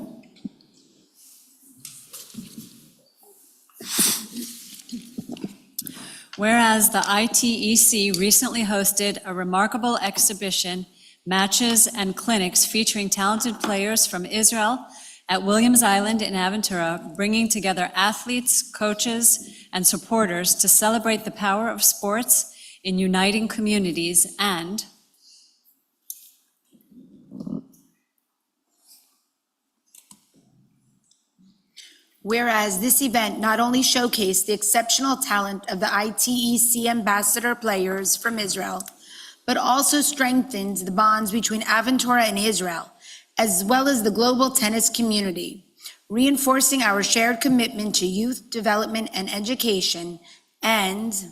Whereas the ITEC recently hosted a remarkable exhibition, matches, and clinics featuring talented players from Israel at Williams Island in Aventura, bringing together athletes, coaches, and supporters to celebrate the power of sports in uniting communities, and whereas this event not only showcased the exceptional talent of the ITEC ambassador players from Israel, but also strengthened the bonds between Aventura and Israel, as well as the global tennis community, reinforcing our shared commitment to youth development and education, and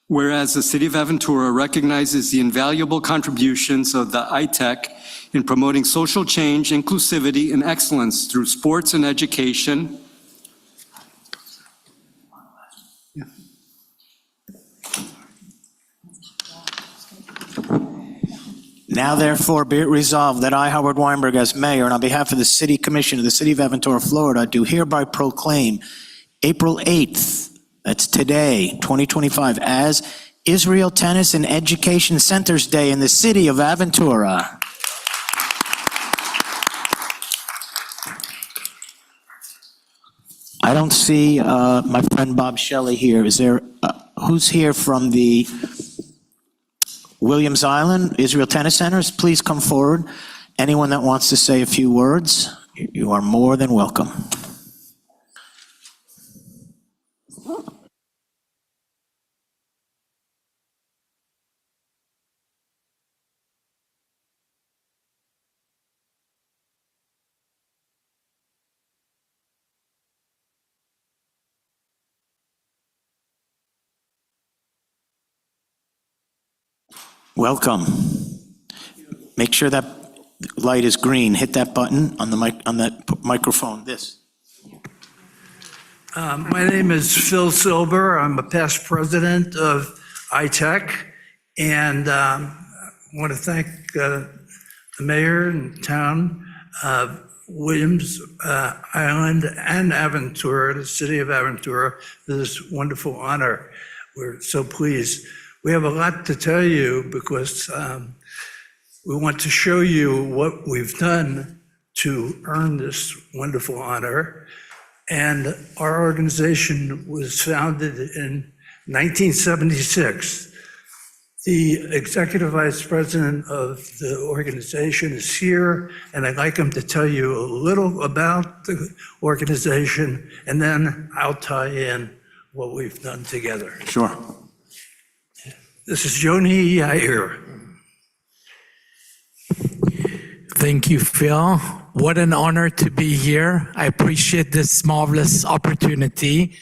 Whereas the City of Aventura recognizes the invaluable contributions of the ITEC in promoting social change, inclusivity, and excellence through sports and education. Now therefore be it resolved that I, Howard Weinberg, as mayor, and on behalf of the City Commission of the City of Aventura, Florida, do hereby proclaim April 8th, that's today, 2025, as Israel Tennis and Education Centers Day in the City of Aventura. I don't see my friend Bob Shelley here. Is there, who's here from the Williams Island Israel Tennis Centers? Please come forward. Anyone that wants to say a few words, you are more than welcome. Welcome. Make sure that light is green. Hit that button on the mic, on that microphone. This. My name is Phil Silber. I'm a past president of ITEC, and I want to thank the mayor and town of Williams Island and Aventura, the city of Aventura, for this wonderful honor. We're so pleased. We have a lot to tell you because we want to show you what we've done to earn this wonderful honor. And our organization was founded in 1976. The executive vice president of the organization is here, and I'd like him to tell you a little about the organization, and then I'll tie in what we've done together. Sure. This is Yoni Yair. Thank you, Phil. What an honor to be here. I appreciate this marvelous opportunity.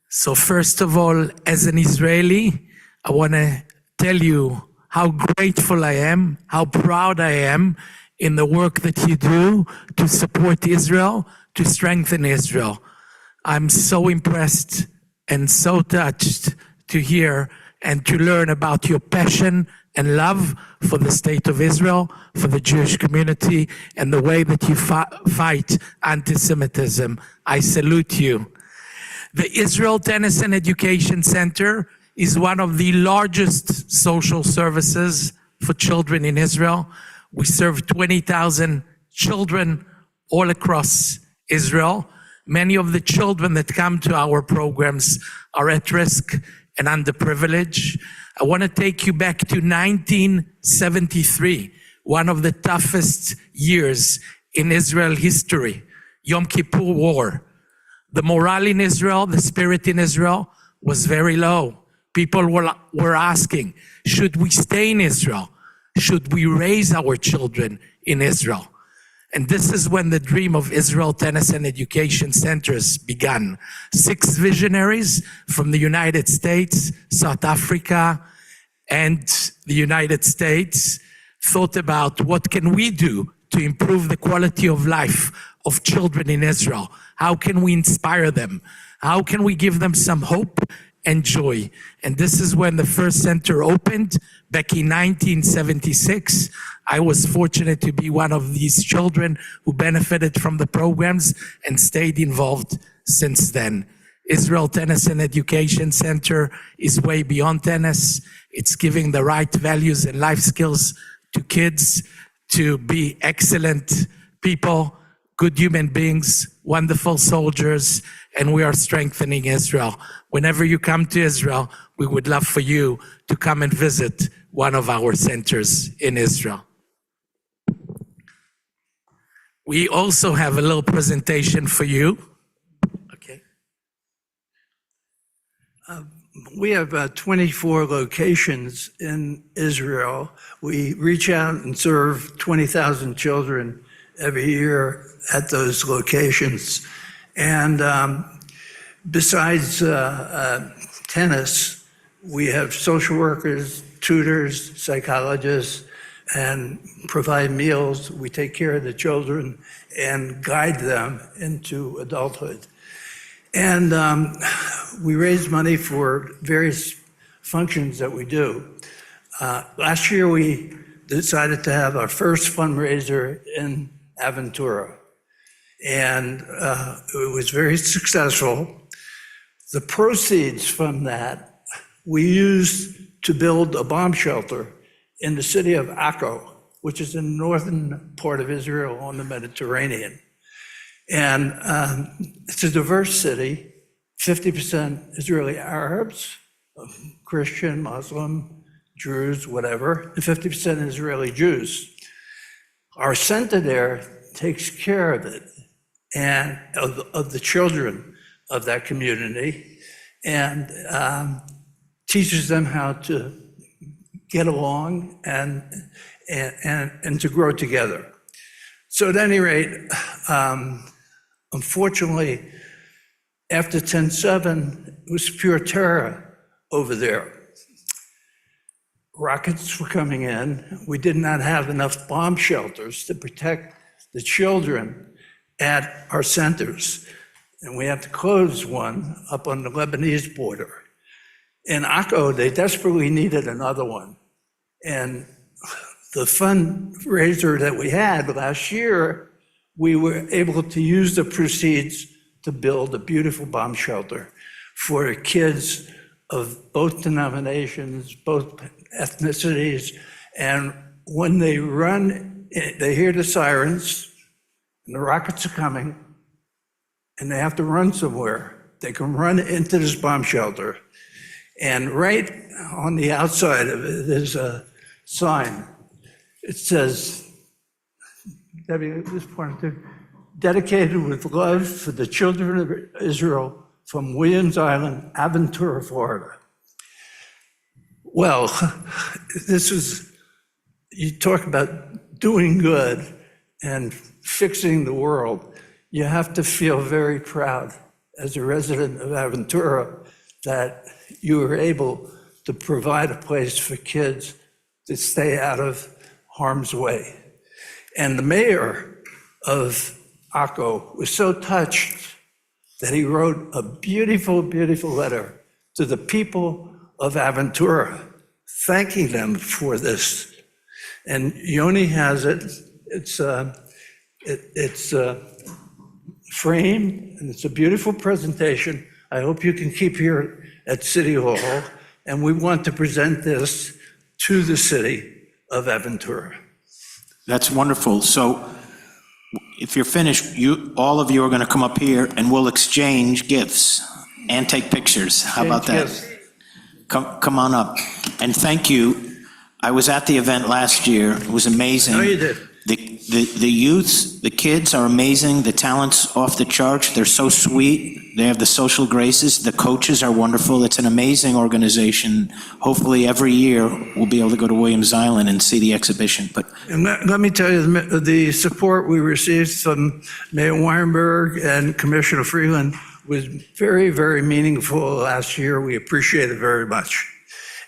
So first of all, as an Israeli, I want to tell you how grateful I am, how proud I am in the work that you do to support Israel, to strengthen Israel. I'm so impressed and so touched to hear and to learn about your passion and love for the state of Israel, for the Jewish community, and the way that you fight anti-Semitism. I salute you. The Israel Tennyson Education Center is one of the largest social services for children in Israel. We serve 20,000 children all across Israel. Many of the children that come to our programs are at risk and underprivileged. I want to take you back to 1973, one of the toughest years in Israel history, Yom Kippur War. The morale in Israel, the spirit in Israel was very low. People were asking, should we stay in Israel? Should we raise our children in Israel? And this is when the dream of Israel Tennyson Education Centers began. 6 visionaries from the United States, South Africa, and the United States thought about what can we do to improve the quality of life of children in Israel. How can we inspire them? How can we give them some hope and joy? And this is when the first center opened back in 1976. I was fortunate to be one of these children who benefited from the programs and stayed involved since then. Israel Tennyson Education Center is way beyond tennis. It's giving the right values and life skills to kids to be excellent people, good human beings, wonderful soldiers, and we are strengthening Israel. Whenever you come to Israel, we would love for you to come and visit one of our centers in Israel. We also have a little presentation for you. Okay. We have 24 locations in Israel. We reach out and serve 20,000 children every year at those locations. And besides tennis, we have social workers, tutors, psychologists, and provide meals. We take care of the children and guide them into adulthood. And we raise money for various functions that we do. Last year, we decided to have our first fundraiser in Aventura. And it was very successful. The proceeds from that, we used to build a bomb shelter in the city of Akko, which is in the northern part of Israel on the Mediterranean. And it's a diverse city, 50% Israeli Arabs, Christian, Muslim, Druze, whatever, and 50% Israeli Jews. Our center there takes care of it and of the children of that community and teaches them how to get along and to grow together. So at any rate, unfortunately, after 10/7, it was pure terror over there. Rockets were coming in. We did not have enough bomb shelters to protect the children at our centers. And we had to close one up on the Lebanese border. In Akko, they desperately needed another one. And the fundraiser that we had last year, we were able to use the proceeds to build a beautiful bomb shelter for kids of both denominations, both ethnicities. And when they run, they hear the sirens and the rockets are coming and they have to run somewhere. They can run into this bomb shelter. And right on the outside of it, there's a sign. It says, Debbie, this point, dedicated with love for the children of Israel from Williams Island, Aventura, Florida. Well, this is, you talk about doing good and fixing the world. You have to feel very proud as a resident of Aventura that you were able to provide a place for kids to stay out of harm's way. And the mayor of Akko was so touched that he wrote a beautiful, beautiful letter to the people of Aventura, thanking them for this. And Yoni has it. It's framed, and it's a beautiful presentation. I hope you can keep here at City Hall, and we want to present this to the city of Aventura. That's wonderful. So if you're finished, all of you are going to come up here and we'll exchange gifts and take pictures. How about that? Yes. Come on up. And thank you. I was at the event last year. It was amazing. No, you did. The youths, the kids are amazing. The talent's off the charts. They're so sweet. They have the social graces. The coaches are wonderful. It's an amazing organization. Hopefully every year we'll be able to go to Williams Island and see the exhibition. But And let me tell you, the support we received from Mayor Weinberg and Commissioner Freeland was very, very meaningful last year. We appreciate it very much.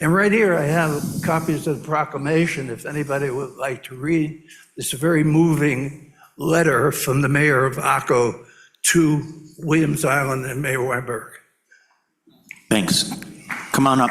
And right here, I have copies of the proclamation, if anybody would like to read. It's a very moving letter from the mayor of Akko to Williams Island and Mayor Weinberg. thanks. Come on up.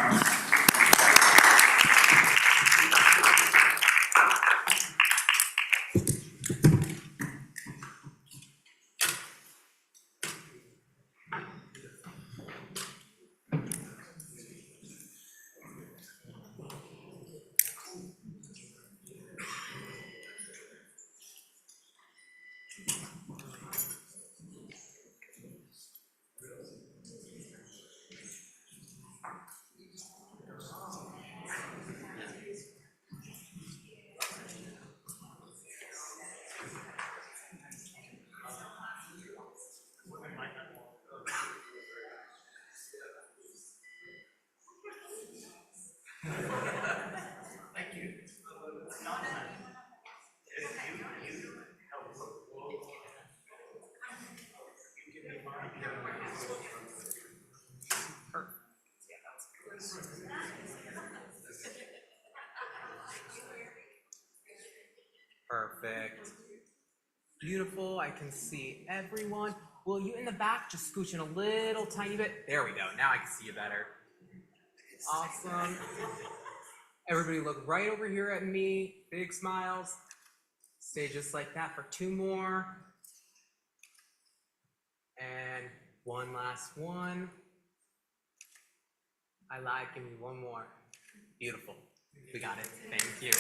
Perfect. Beautiful. I can see everyone. Will you in the back just scooch in a little tiny bit? There we go. Now I can see you better. Awesome. Everybody look right over here at me. Big smiles. Stay just like that for 2 more. And one last one. I like. Give me 1 more. Beautiful. We got it. Thank you.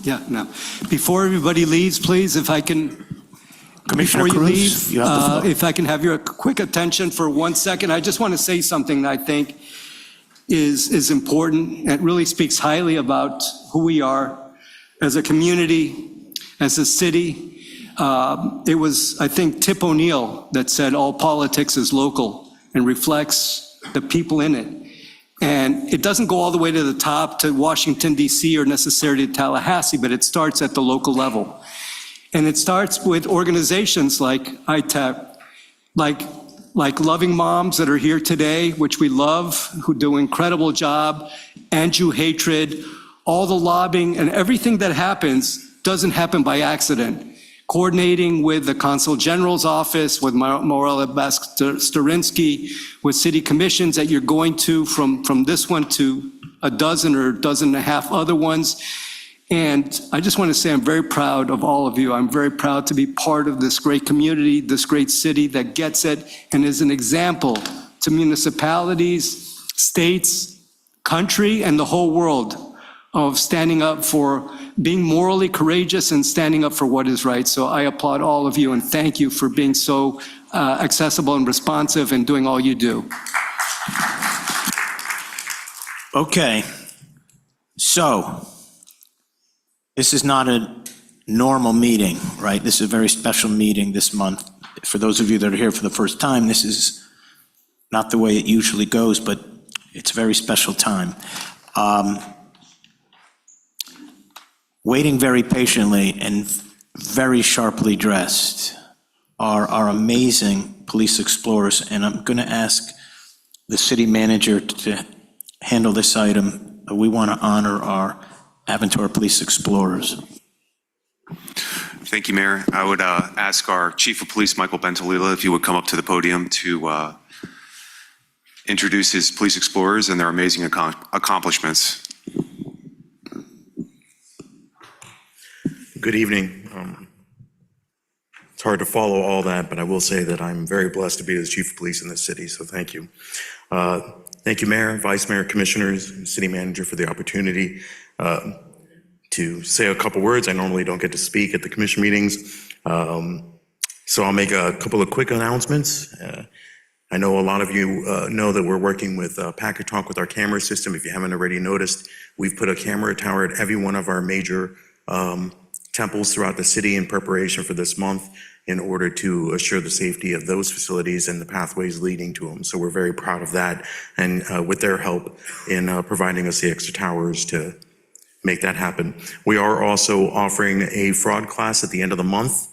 Yeah, no. Before everybody leaves, please, if I can, Commissioner before you Cruz, leave, you have the floor. if I can have your quick attention for 1 second, I just want to say something that I think is important. It really speaks highly about who we are as a community, as a city. It was, I think, Tip O'Neill that said all politics is local. and reflects the people in it. And it doesn't go all the way to the top to Washington, D.C., or necessarily to Tallahassee, but it starts at the local level. And it starts with organizations like ITEC, like Loving Moms that are here today, which we love, who do an incredible job, and Jew Hatred, all the lobbying and everything that happens doesn't happen by accident. Coordinating with the Consul General's office, with Morel Starinsky, with city commissions that you're going to, from this one to a dozen or a dozen and a half other ones. And I just want to say I'm very proud of all of you. I'm very proud to be part of this great community, this great city that gets it and is an example to municipalities, states, country, and the whole world of standing up for being morally courageous and standing up for what is right. So I applaud all of you and thank you for being so accessible and responsive and doing all you do. Okay, so this is not a normal meeting, right? This is a very special meeting this month. For those of you that are here for the first time, this is not the way it usually goes, but it's a very special time. Waiting very patiently and very sharply dressed are our amazing police explorers, and I'm going to ask the city manager to handle this item. We want to honor our Aventura Police Explorers. Thank you, Mayor. I would ask our Chief of Police, Michael Bentolila, if you would come up to the podium to introduce his police explorers and their amazing accomplishments. Good evening. It's hard to follow all that, but I will say that I'm very blessed to be the Chief of Police in this city, so thank you. Thank you, Mayor, Vice Mayor, Commissioners, and City Manager for the opportunity to say a couple words. I normally don't get to speak at the commission meetings, so I'll make a couple of quick announcements. I know a lot of you know that we're working with Packet Talk with our camera system. If you haven't already noticed, we've put a camera tower at every one of our major temples throughout the city in preparation for this month in order to assure the safety of those facilities and the pathways leading to them. So we're very proud of that, and with their help in providing us the extra towers to make that happen. We are also offering a fraud class at the end of the month,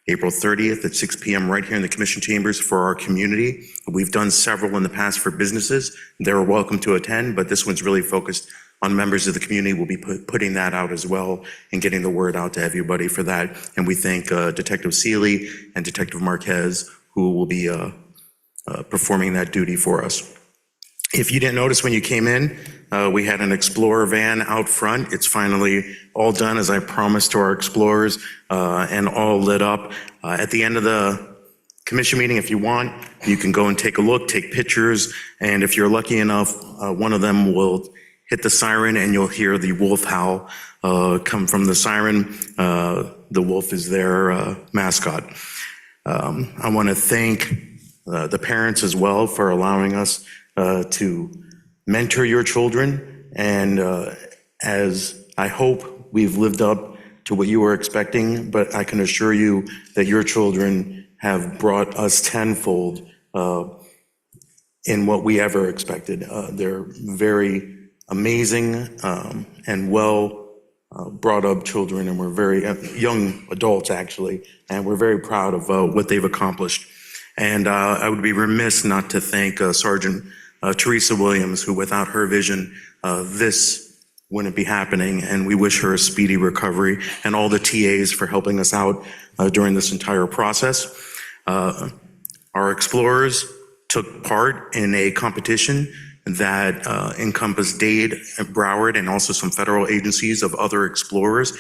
April 30th at 6 p.m. right here in the commission chambers for our community. We've done several in the past for businesses. They're welcome to attend, but this one's really focused on members of the community. We'll be putting that out as well and getting the word out to everybody for that. And we thank Detective Seeley and Detective Marquez, who will be performing that duty for us. If you didn't notice when you came in, we had an Explorer van out front. It's finally all done, as I promised to our Explorers, and all lit up. At the end of the commission meeting, if you want, you can go and take a look, take pictures, and if you're lucky enough, one of them will hit the siren and you'll hear the wolf howl come from the siren. The wolf is their mascot. I want to thank the parents as well for allowing us to mentor your children, and as I hope we've lived up to what you were expecting, but I can assure you that your children have brought us tenfold in what we ever expected. They're very amazing and well brought up children, and we're very young adults actually, and we're very proud of what they've accomplished. And I would be remiss not to thank Sergeant Teresa Williams, who without her vision, this wouldn't be happening, and we wish her a speedy recovery, and all the TAs for helping us out during this entire process. Our explorers took part in a competition that encompassed Dade, Broward, and also some federal agencies of other explorers.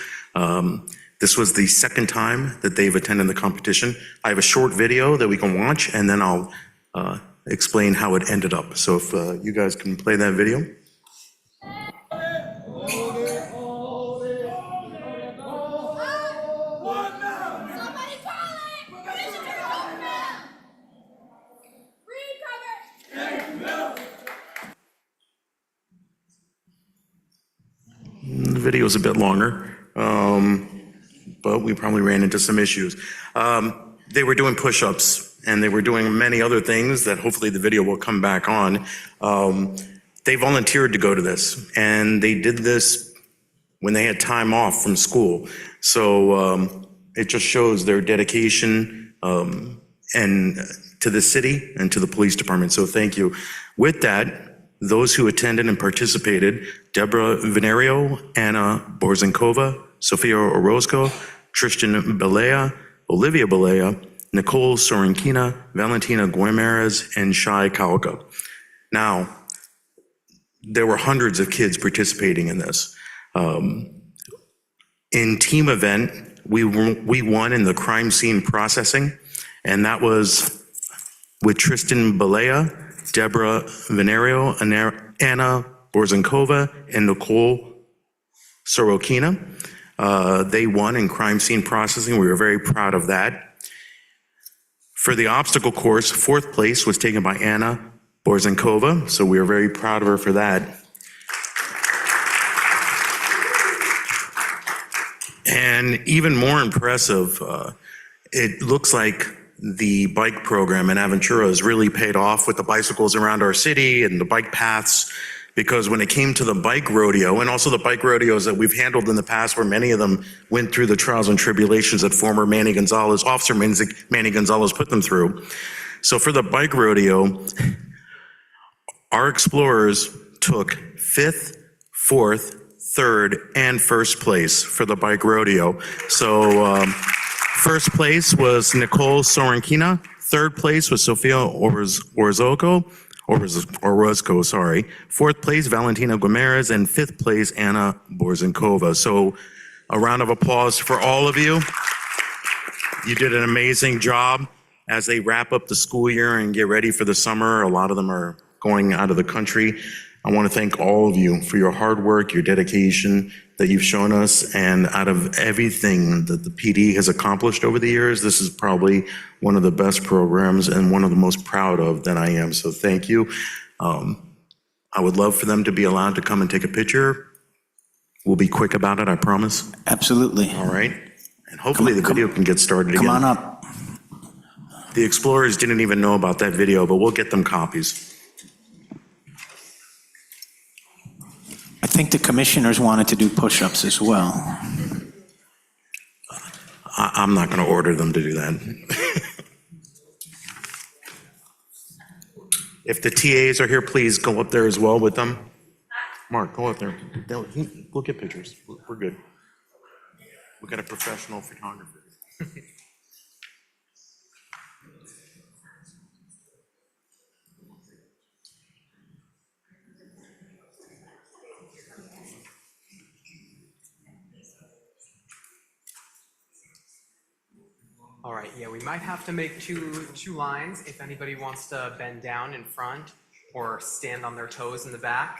This was the second time that they've attended the competition. I have a short video that we can watch, and then I'll explain how it ended up. So if you guys can play that video. The video is a bit longer, but we probably ran into some issues. They were doing push-ups and they were doing many other things that hopefully the video will come back on. They volunteered to go to this, and they did this when they had time off from school. So it just shows their dedication and to the city and to the police department. So thank you. With that, those who attended and participated: Deborah Venerio, Anna Borzenkova, Sofia Orozco, Tristan Balea, Olivia Balea, Nicole Sorenkina, Valentina Guimarães, and Shai Kalka. Now, there were hundreds of kids participating in this. In team event, we won in the crime scene processing, and that was with Tristan Balea, Deborah Venerio, Anna Borzenkova, and Nicole Sorokina. They won in crime scene processing. We were very proud of that. For the obstacle course, 4th place was taken by Anna Borzenkova, so we are very proud of her for that. And even more impressive, it looks like the bike program in Aventura has really paid off with the bicycles around our city and the bike paths, because when it came to the bike rodeo, and also the bike rodeos that we've handled in the past, where many of them went through the trials and tribulations that former Officer Manny Gonzalez put them through. So for the bike rodeo, our explorers took 5th, 4th, 3rd, and 1st place for the bike rodeo. So first place was Nicole Sorenkina, 3rd place was Sofia Orozco, 4th place Valentina Guimarães, and 5th place Anna Borzenkova. So a round of applause for all of you. You did an amazing job as they wrap up the school year and get ready for the summer. A lot of them are going out of the country. I want to thank all of you for your hard work, your dedication that you've shown us, and out of everything that the PD has accomplished over the years, this is probably one of the best programs and one of the most proud of that I am. So thank you. I would love for them to be allowed to come and take a picture. We'll be quick about it, I promise. Absolutely. All right. And hopefully the video can get started again. Come on up. The explorers didn't even know about that video, but we'll get them copies. I think the commissioners wanted to do push-ups as well. I'm not going to order them to do that. If the TAs are here, please go up there as well with them. Mark, go up there. We'll get pictures. We're good. We got a professional photographer. All right, yeah, we might have to make two lines if anybody wants to bend down in front or stand on their toes in the back.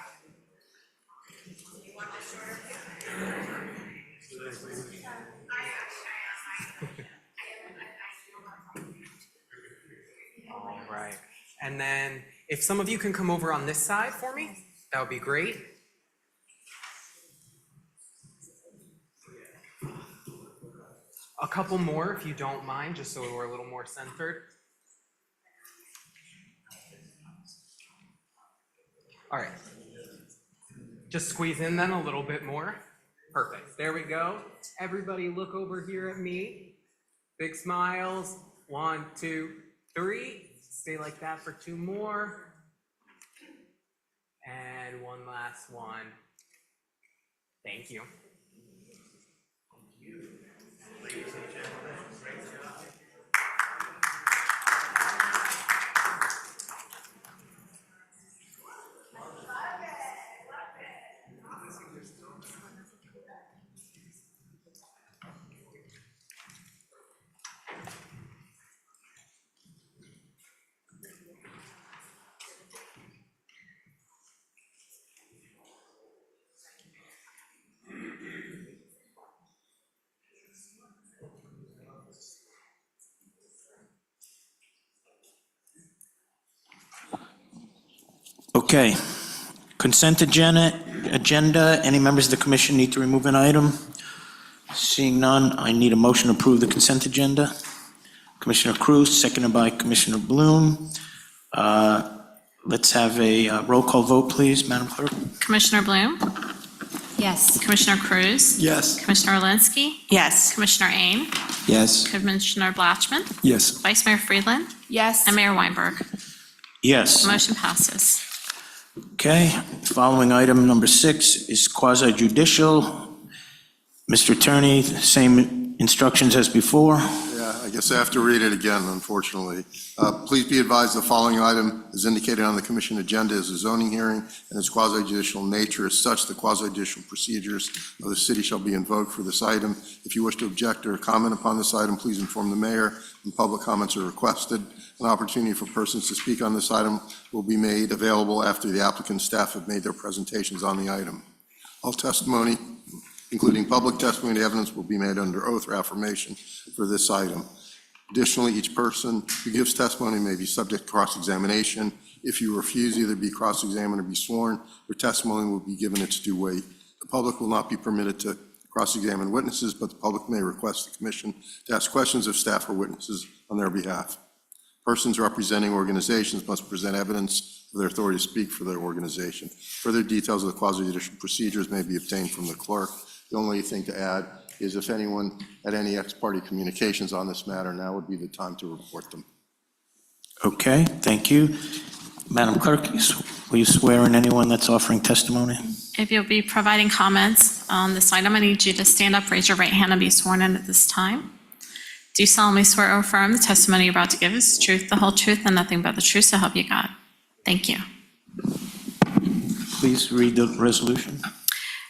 All right, and then if some of you can come over on this side for me, that would be great. A couple more, if you don't mind, just so we're a little more centered. All right. Just squeeze in then a little bit more. Perfect. There we go. Everybody look over here at me. Big smiles. 1, 2, 3. Stay like that for 2 more. And one last one. Thank you. Ladies and gentlemen, great job. Okay. Consent agenda. Any members of the commission need to remove an item? Seeing none, I need a motion to approve the consent agenda. Commissioner Cruz, seconded by Commissioner Bloom. Let's have a roll call vote, please, Madam Clerk. Commissioner Bloom? Yes. Commissioner Cruz? Yes. Commissioner Alinsky? Yes. Commissioner Ain? Yes. Commissioner Blatchman? Yes. Vice Mayor Friedland? Yes. And Mayor Weinberg. Yes. Motion passes. Okay, following item number 6 is quasi judicial. Mr. Attorney, same instructions as before. Yeah, I guess I have to read it again, unfortunately. Please be advised the following item is indicated on the commission agenda as a zoning hearing and its quasi-judicial nature. As such, the quasi-judicial procedures of the city shall be invoked for this item. If you wish to object or comment upon this item, please inform the mayor, and public comments are requested. An opportunity for persons to speak on this item will be made available after the applicant's staff have made their presentations on the item. All testimony, including public testimony and evidence, will be made under oath or affirmation for this item. Additionally, each person who gives testimony may be subject to cross-examination. If you refuse either be cross-examined or be sworn, your testimony will be given its due weight. The public will not be permitted to cross-examine witnesses, but the public may request the commission to ask questions of staff or witnesses on their behalf. Persons representing organizations must present evidence of their authority to speak for their organization. Further details of the quasi-judicial procedures may be obtained from the clerk. The only thing to add is if anyone had any ex-parte communications on this matter, now would be the time to report them. Okay, thank you. Madam Clerk, will you swear in anyone that's offering testimony? If you'll be providing comments on this item, I need you to stand up, raise your right hand, and be sworn in at this time. Do you solemnly swear or affirm the testimony you're about to give is the truth, the whole truth, and nothing but the truth, so help you God? Thank you. Please read the resolution.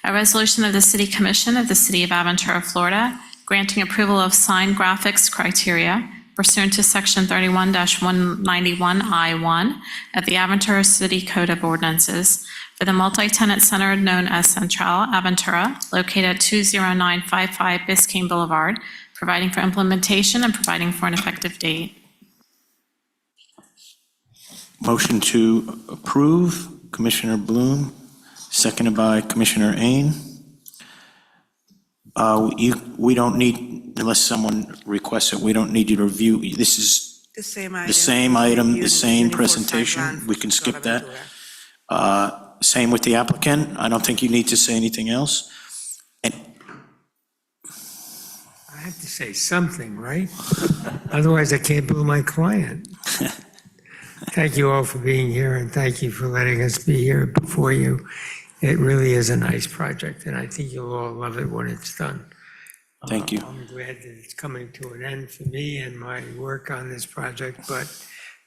A resolution of the City Commission of the City of Aventura, Florida, granting approval of sign graphics criteria pursuant to Section 31-191I1 of the Aventura City Code of Ordinances for the multi-tenant center known as Central Aventura, located at 20955 Biscayne Boulevard, providing for implementation and providing for an effective date. Motion to approve, Commissioner Bloom, seconded by Commissioner Ain. We don't need, unless someone requests it, we don't need you to review. This is The same item. the same item, the same Uniform site presentation. plan We can for skip that. Aventura. Same with the applicant. I don't think you need to say anything else. And I have to say something, right? Otherwise, I can't bill my client. Thank you all for being here, and thank you for letting us be here before you. It really is a nice project, and I think you'll all love it when it's done. Thank you. I'm glad that it's coming to an end for me and my work on this project, but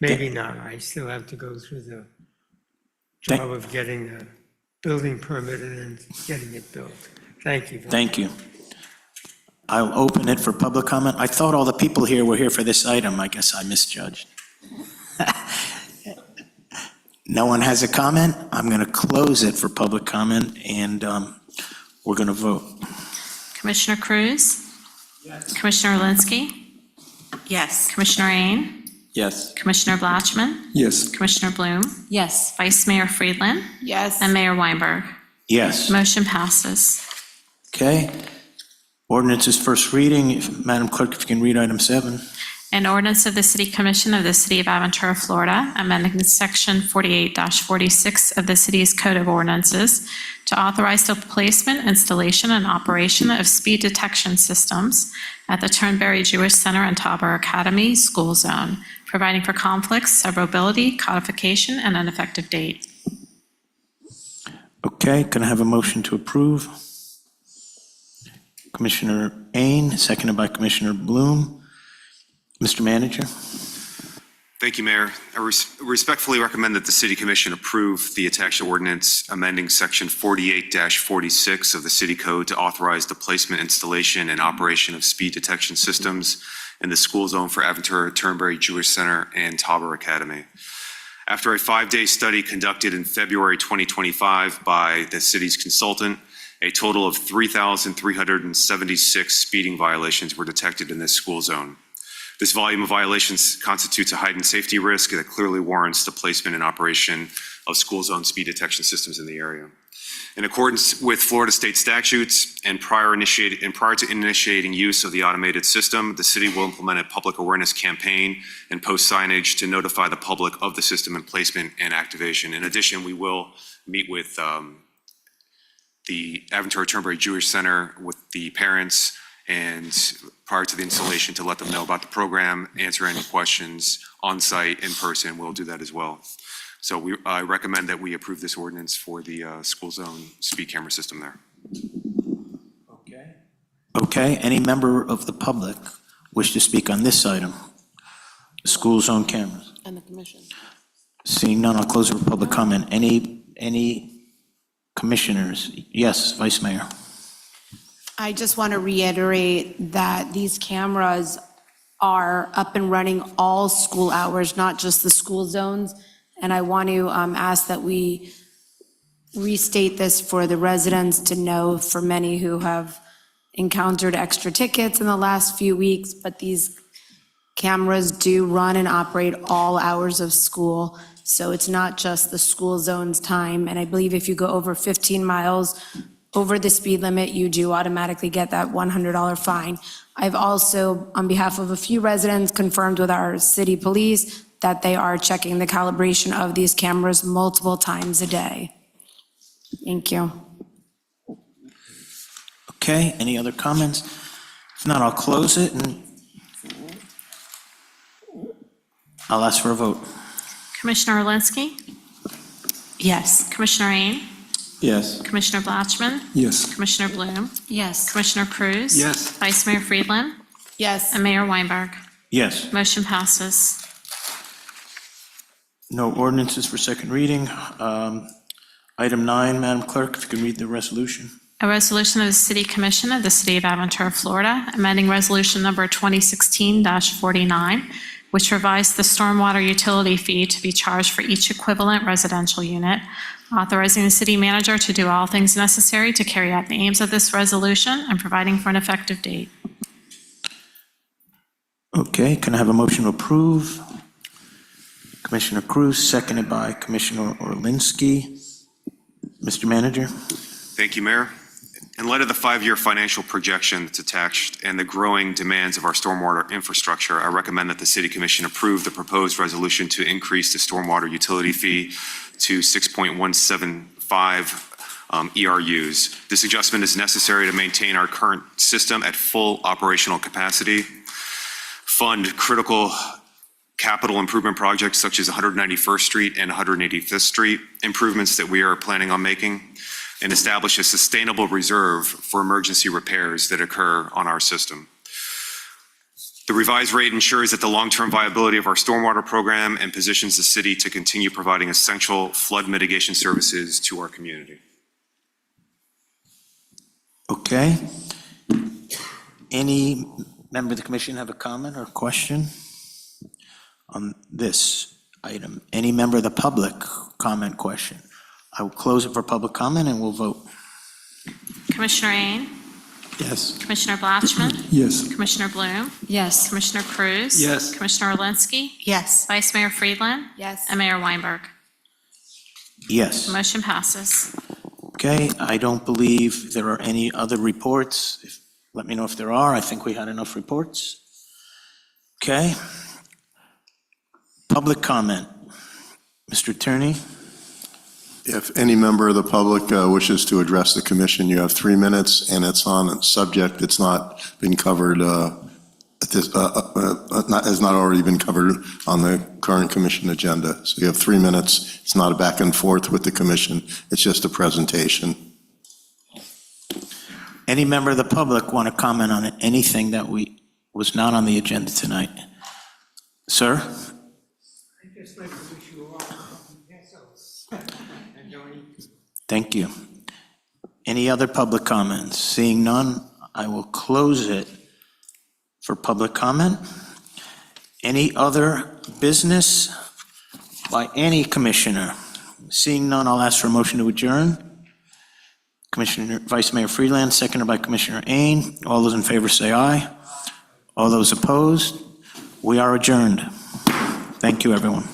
maybe not. I still have to go through the job of getting the building permitted and getting it built. Thank you. Thank you. I'll open it for public comment. I thought all the people here were here for this item. I guess I misjudged. No one has a comment? I'm going to close it for public comment, and we're going to vote. Commissioner Cruz? Yes. Commissioner Alinsky? Yes. Commissioner Ain? Yes. Commissioner Blatchman? Yes. Commissioner Bloom? Yes. Vice Mayor Friedland? Yes. And Mayor Weinberg. Yes. Motion passes. Okay. Ordinance is first reading. Madam Clerk, if you can read item 7. An ordinance of the City Commission of the City of Aventura, Florida, amending Section 48-46 of the city's Code of Ordinances to authorize the placement, installation, and operation of speed detection systems at the Turnberry Jewish Center and Tabor Academy School Zone, providing for conflicts, severability, codification, and an effective date. Okay, can I have a motion to approve? Commissioner Ain, seconded by Commissioner Bloom. Mr. Manager? Thank you, Mayor. I respectfully recommend that the City Commission approve the attached ordinance amending Section 48-46 of the City Code to authorize the placement, installation, and operation of speed detection systems in the school zone for Aventura, Turnberry Jewish Center, and Tabor Academy. After a 5-day study conducted in February 2025 by the city's consultant, a total of 3,376 speeding violations were detected in this school zone. This volume of violations constitutes a heightened safety risk that clearly warrants the placement and operation of school zone speed detection systems in the area. In accordance with Florida state statutes and prior to initiating use of the automated system, the city will implement a public awareness campaign and post signage to notify the public of the system and placement and activation. In addition, we will meet with the Aventura Turnberry Jewish Center with the parents and prior to the installation to let them know about the program, answer any questions on site, in person. We'll do that as well. So I recommend that we approve this ordinance for the school zone speed camera system there. Okay, any member of the public wish to speak on this item? School zone cameras. And the commission. Seeing none, I'll close the public comment. Any commissioners? Yes, Vice Mayor. I just want to reiterate that these cameras are up and running all school hours, not just the school zones. And I want to ask that we restate this for the residents to know, for many who have encountered extra tickets in the last few weeks, but these cameras do run and operate all hours of school. So it's not just the school zone's time. And I believe if you go over 15 miles over the speed limit, you do automatically get that $100 fine. I've also, on behalf of a few residents, confirmed with our city police that they are checking the calibration of these cameras multiple times a day. Thank you. Okay, any other comments? If not, I'll close it and I'll ask for a vote. Commissioner Orlinski? Yes. Commissioner Ain? Yes. Commissioner Blatchman? Yes. Commissioner Bloom? Yes. Commissioner Cruz? Yes. Vice Mayor Friedland? Yes. And Mayor Weinberg. Yes. Motion passes. No ordinances for second reading. Item 9, Madam Clerk, if you could read the resolution. A resolution of the City Commission of the City of Aventura, Florida, amending Resolution Number 2016-49, which revised the stormwater utility fee to be charged for each equivalent residential unit, authorizing the city manager to do all things necessary to carry out the aims of this resolution and providing for an effective date. Okay, can I have a motion to approve? Commissioner Cruz, seconded by Commissioner Orlinski. Mr. Manager? Thank you, Mayor. In light of the 5-year financial projection that's attached and the growing demands of our stormwater infrastructure, I recommend that the City Commission approve the proposed resolution to increase the stormwater utility fee to 6.175 ERUs. This adjustment is necessary to maintain our current system at full operational capacity, fund critical capital improvement projects such as 191st Street and 185th Street improvements that we are planning on making, and establish a sustainable reserve for emergency repairs that occur on our system. The revised rate ensures that the long-term viability of our stormwater program and positions the city to continue providing essential flood mitigation services to our community. Okay. Any member of the commission have a comment or question on this item? Any member of the public comment, question? I will close it for public comment and we'll vote. Commissioner Ain? Yes. Commissioner Blatchman? Yes. Commissioner Bloom? Yes. Commissioner Cruz? Yes. Commissioner Orlinski? Yes. Vice Mayor Friedland? Yes. And Mayor Weinberg. Yes. Motion passes. Okay, I don't believe there are any other reports. Let me know if there are. I think we had enough reports. Okay. Public comment. Mr. Attorney? If any member of the public wishes to address the commission, you have 3 minutes, and it's on a subject that's not been covered, has not already been covered on the current commission agenda. So you have 3 minutes. It's not a back and forth with the commission. It's just a presentation. Any member of the public want to comment on anything that was not on the agenda tonight? Sir? I'd just like to wish you all Thank you. Any other public comments? Seeing none, I will close it for public comment. Any other business by any commissioner? Seeing none, I'll ask for a motion to adjourn. Commissioner Vice Mayor Friedland, seconded by Commissioner Ain. All those in favor say aye. All those opposed? We are adjourned. Thank you, everyone.